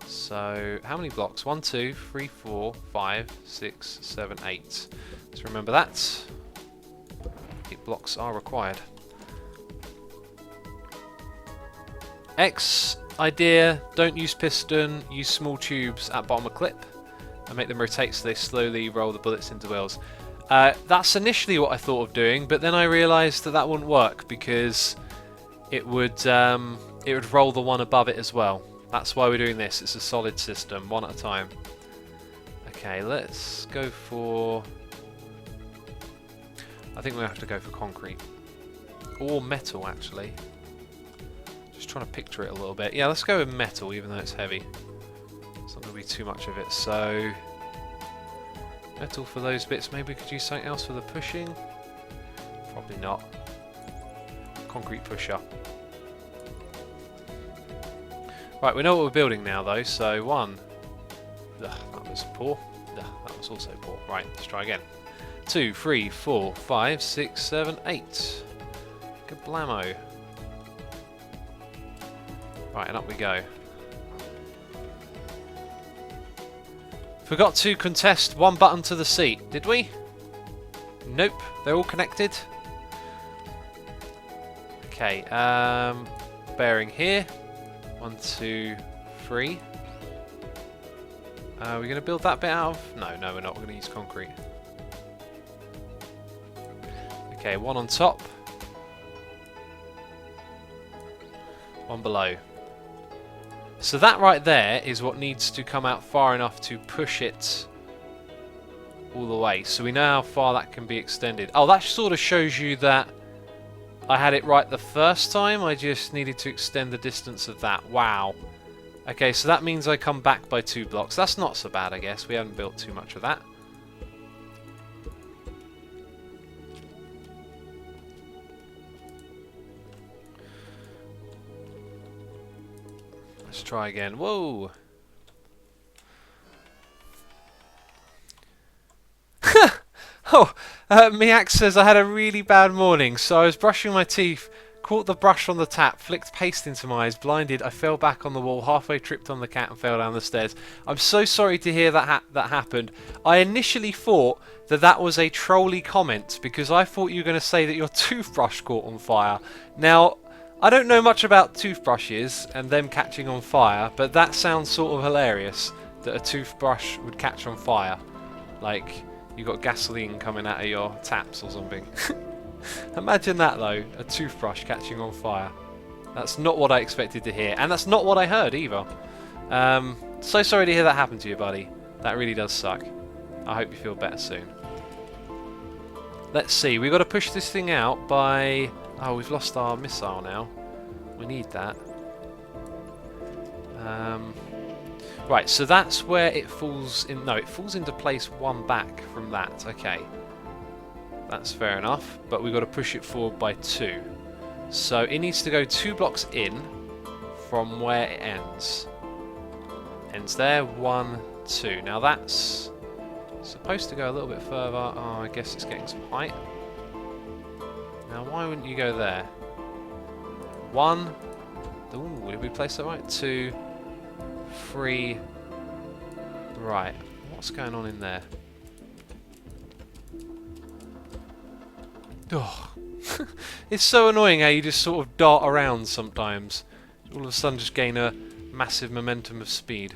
So, how many blocks? 1, 2, 3, 4, 5, 6, 7, 8. Let's remember that. 8 blocks are required. X idea, don't use piston, use small tubes at bottom of clip and make them rotate so they slowly roll the bullets into wheels. That's initially what I thought of doing, but then I realised that wouldn't work because it would roll the one above it as well. That's why we're doing this. It's a solid system, one at a time. Okay, let's go for... I think we have to go for concrete. Or metal, actually. Just trying to picture it a little bit. Yeah, let's go with metal, even though it's heavy. It's not going to be too much of it. So, metal for those bits. Maybe we could use something else for the pushing. Probably not. Concrete pusher. Right, we know what we're building now, though. So, 1. Ugh, that was poor. Ugh, that was also poor. Right, let's try again. 2, 3, 4, 5, 6, 7, 8. Kablamo. Right, and up we go. Forgot to contest one button to the seat, did we? Nope, they're all connected. Okay, bearing here. 1, 2, 3. We're going to build that bit out of... No, we're not. We're going to use concrete. Okay, one on top. One below. So that right there is what needs to come out far enough to push it all the way. So we know how far that can be extended. Oh, that sort of shows you that I had it right the first time. I just needed to extend the distance of that. Wow. Okay, so that means I come back by 2 blocks. That's not so bad, I guess. We haven't built too much of that. Let's try again. Whoa! Oh, Miak says I had a really bad morning, so I was brushing my teeth, caught the brush on the tap, flicked paste into my eyes, blinded, I fell back on the wall, halfway tripped on the cat and fell down the stairs. I'm so sorry to hear that that happened. I initially thought that was a trolly comment, because I thought you were going to say that your toothbrush caught on fire. Now, I don't know much about toothbrushes and them catching on fire, but that sounds sort of hilarious, that a toothbrush would catch on fire. Like, you got gasoline coming out of your taps or something. Imagine that though, a toothbrush catching on fire. That's not what I expected to hear, and that's not what I heard either. So sorry to hear that happen to you, buddy. That really does suck. I hope you feel better soon. Let's see, we've got to push this thing out by... Oh, we've lost our missile now. We need that. Right, so that's where it falls in... No, it falls into place 1 back from that. Okay. That's fair enough, but we've got to push it forward by 2. So it needs to go 2 blocks in from where it ends. Ends there, 1, 2. Now that's supposed to go a little bit further. Oh, I guess it's getting some height. Now why wouldn't you go there? 1. Ooh, did we place that right? 2, 3. Right. What's going on in there? Oh. It's so annoying how you just sort of dart around sometimes. All of a sudden just gain a massive momentum of speed.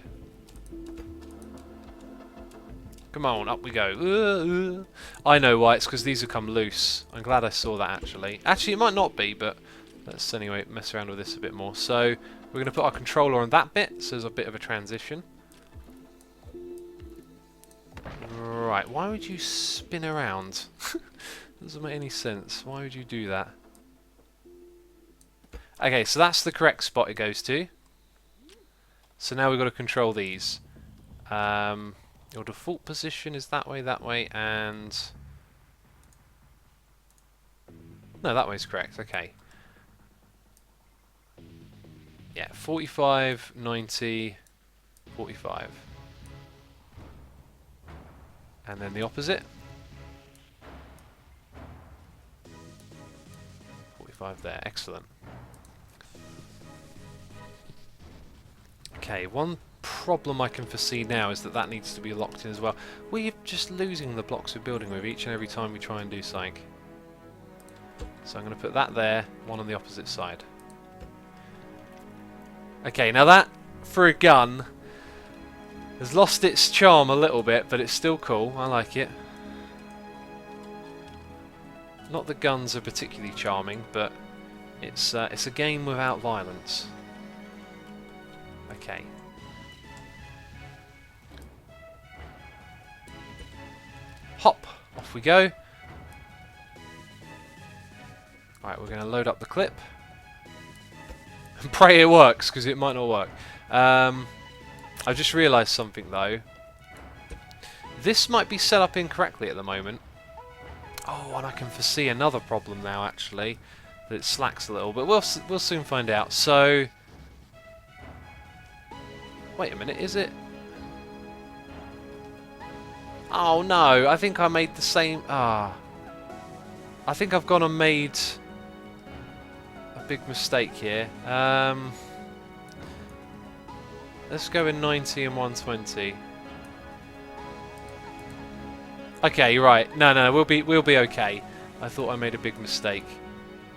Come on, up we go. I know why, it's because these have come loose. I'm glad I saw that actually. Actually, it might not be, but let's anyway mess around with this a bit more. So, we're going to put our controller on that bit, so there's a bit of a transition. Right, why would you spin around? Doesn't make any sense. Why would you do that? Okay, so that's the correct spot it goes to. So now we've got to control these. Your default position is that way, and... No, that way's correct, okay. Yeah, 45, 90, 45. And then the opposite. 45 there, excellent. Okay, one problem I can foresee now is that that needs to be locked in as well. We're just losing the blocks we're building with each and every time we try and do something. So I'm going to put that there, one on the opposite side. Okay, now that, for a gun, has lost its charm a little bit, but it's still cool. I like it. Not that guns are particularly charming, but it's a game without violence. Okay. Hop! Off we go. Right, we're going to load up the clip. And pray it works, because it might not work. I've just realised something though. This might be set up incorrectly at the moment. Oh, and I can foresee another problem now actually. That it slacks a little, but we'll soon find out. So... Wait a minute, is it? Oh no, I think I made the same... I think I've gone and made a big mistake here. Let's go in 90 and 120. Okay, right. No, we'll be okay. I thought I made a big mistake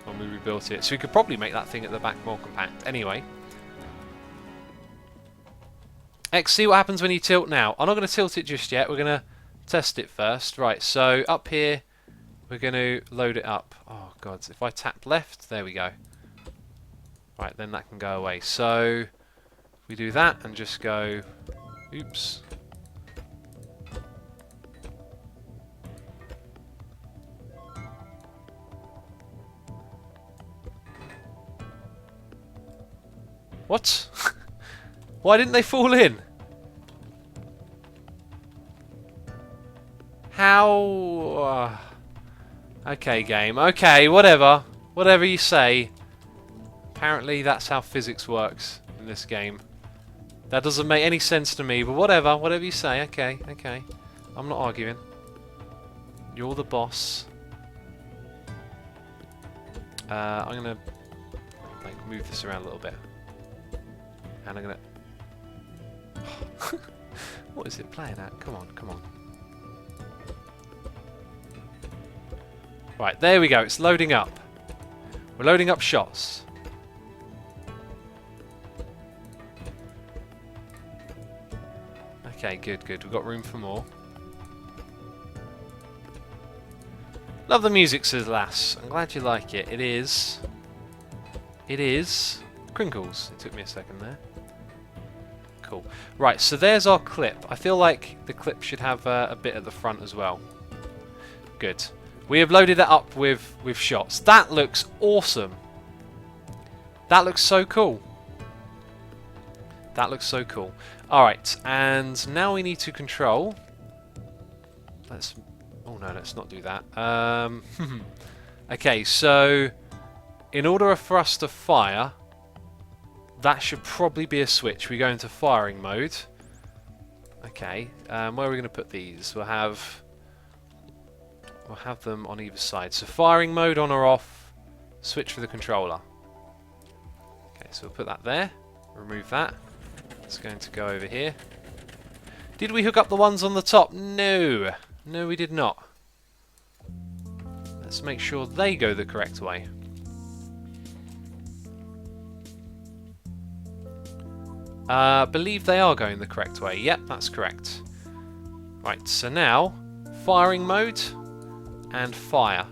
when we rebuilt it. So we could probably make that thing at the back more compact. Anyway. X, see what happens when you tilt now. I'm not going to tilt it just yet. We're going to test it first. Right, so up here, we're going to load it up. Oh, God. If I tap left, there we go. Right, then that can go away. So we do that and just go... Oops. What? Why didn't they fall in? How? Okay, game. Okay, whatever. Whatever you say. Apparently that's how physics works in this game. That doesn't make any sense to me, but whatever. Whatever you say. Okay, okay. I'm not arguing. You're the boss. I'm gonna move this around a little bit. And I'm gonna... What is it playing at? Come on, come on. Right, there we go. It's loading up. We're loading up shots. Okay, good, good. We've got room for more. Love the music, says Lass. I'm glad you like it. It is... Crinkles. It took me a second there. Cool. Right, so there's our clip. I feel like the clip should have a bit at the front as well. Good. We have loaded it up with shots. That looks awesome. That looks so cool. That looks so cool. Alright, and now we need to control... Let's... Oh no, let's not do that. Okay, so... In order for us to fire... That should probably be a switch. We go into firing mode. Okay, where are we going to put these? We'll have them on either side. So firing mode on or off. Switch for the controller. Okay, so we'll put that there. Remove that. It's going to go over here. Did we hook up the ones on the top? No. No, we did not. Let's make sure they go the correct way. Believe they are going the correct way. Yep, that's correct. Right, so now, firing mode and fire.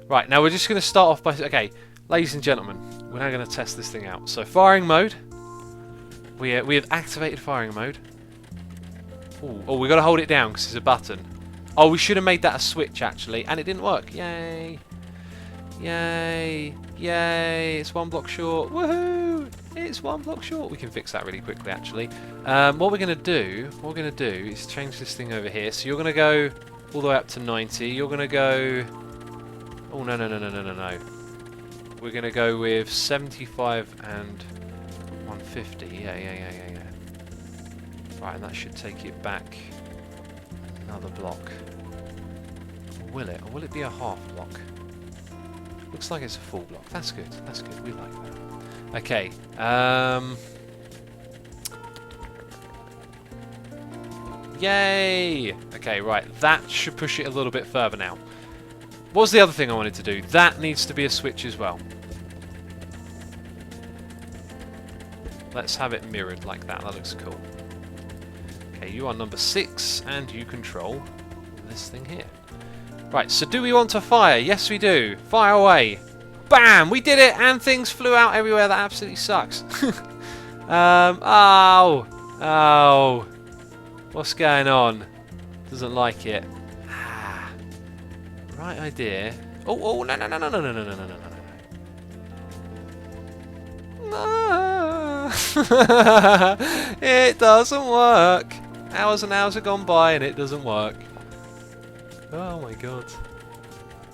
Right, now we're just going to start off by... Okay, ladies and gentlemen, we're now going to test this thing out. So, firing mode. We have activated firing mode. Ooh, oh, we've got to hold it down because it's a button. Oh, we should have made that a switch, actually. And it didn't work. Yay. Yay. Yay. It's one block short. Woohoo! It's one block short. We can fix that really quickly, actually. What we're going to do is change this thing over here. So you're going to go all the way up to 90. You're going to go... Oh, no. We're going to go with 75 and 150. Yeah. Right, and that should take it back another block. Or will it? Or will it be a half block? Looks like it's a full block. That's good. That's good. We like that. Okay. Yay! Okay, right. That should push it a little bit further now. What was the other thing I wanted to do? That needs to be a switch as well. Let's have it mirrored like that. That looks cool. Okay, you are number 6, and you control this thing here. Right, so do we want to fire? Yes, we do. Fire away. Bam! We did it, and things flew out everywhere. That absolutely sucks. Oh. What's going on? Doesn't like it. Right idea. Oh, no. No. It doesn't work. Hours and hours have gone by, and it doesn't work. Oh my god.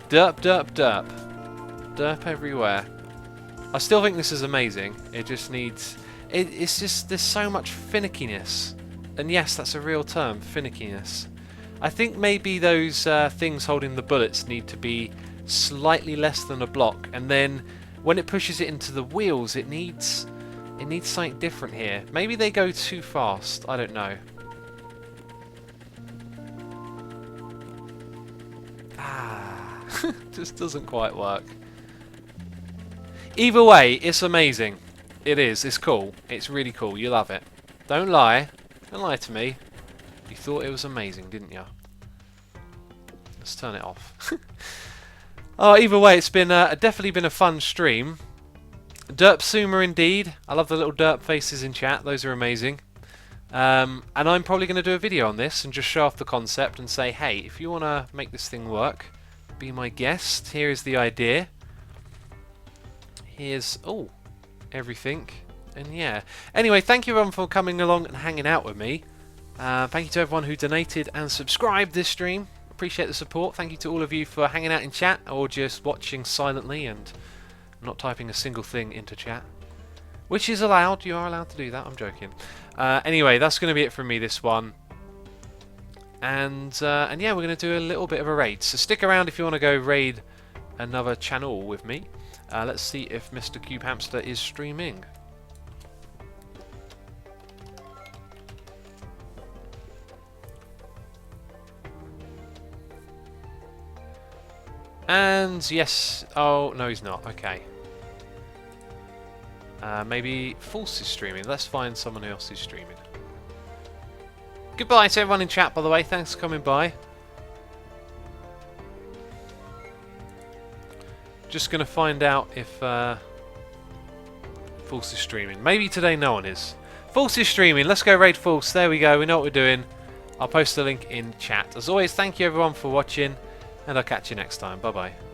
Derp. Derp everywhere. I still think this is amazing. It just needs... It's just... There's so much finickiness. And yes, that's a real term, finickiness. I think maybe those things holding the bullets need to be slightly less than a block. And then when it pushes it into the wheels, it needs something different here. Maybe they go too fast. I don't know. Just doesn't quite work. Either way, it's amazing. It is. It's cool. It's really cool. You love it. Don't lie. Don't lie to me. You thought it was amazing, didn't you? Let's turn it off. Oh, either way, it's been definitely been a fun stream. Derp Sumer indeed. I love the little derp faces in chat. Those are amazing. And I'm probably going to do a video on this and just show off the concept and say, hey, if you want to make this thing work, be my guest. Here is the idea. Here's, oh, everything. And yeah. Anyway, thank you everyone for coming along and hanging out with me. Thank you to everyone who donated and subscribed this stream. Appreciate the support. Thank you to all of you for hanging out in chat or just watching silently and not typing a single thing into chat. Which is allowed. You are allowed to do that. I'm joking. Anyway, that's going to be it from me this one. And yeah, we're going to do a little bit of a raid. So stick around if you want to go raid another channel with me. Let's see if Mr. Cube Hamster is streaming. And yes, oh no he's not, okay. Maybe False is streaming, let's find someone else who's streaming. Goodbye to everyone in chat by the way, thanks for coming by. Just gonna find out if False is streaming. Maybe today no one is. False is streaming, let's go raid False, there we go, we know what we're doing. I'll post the link in chat. As always, thank you everyone for watching. And I'll catch you next time. Bye bye.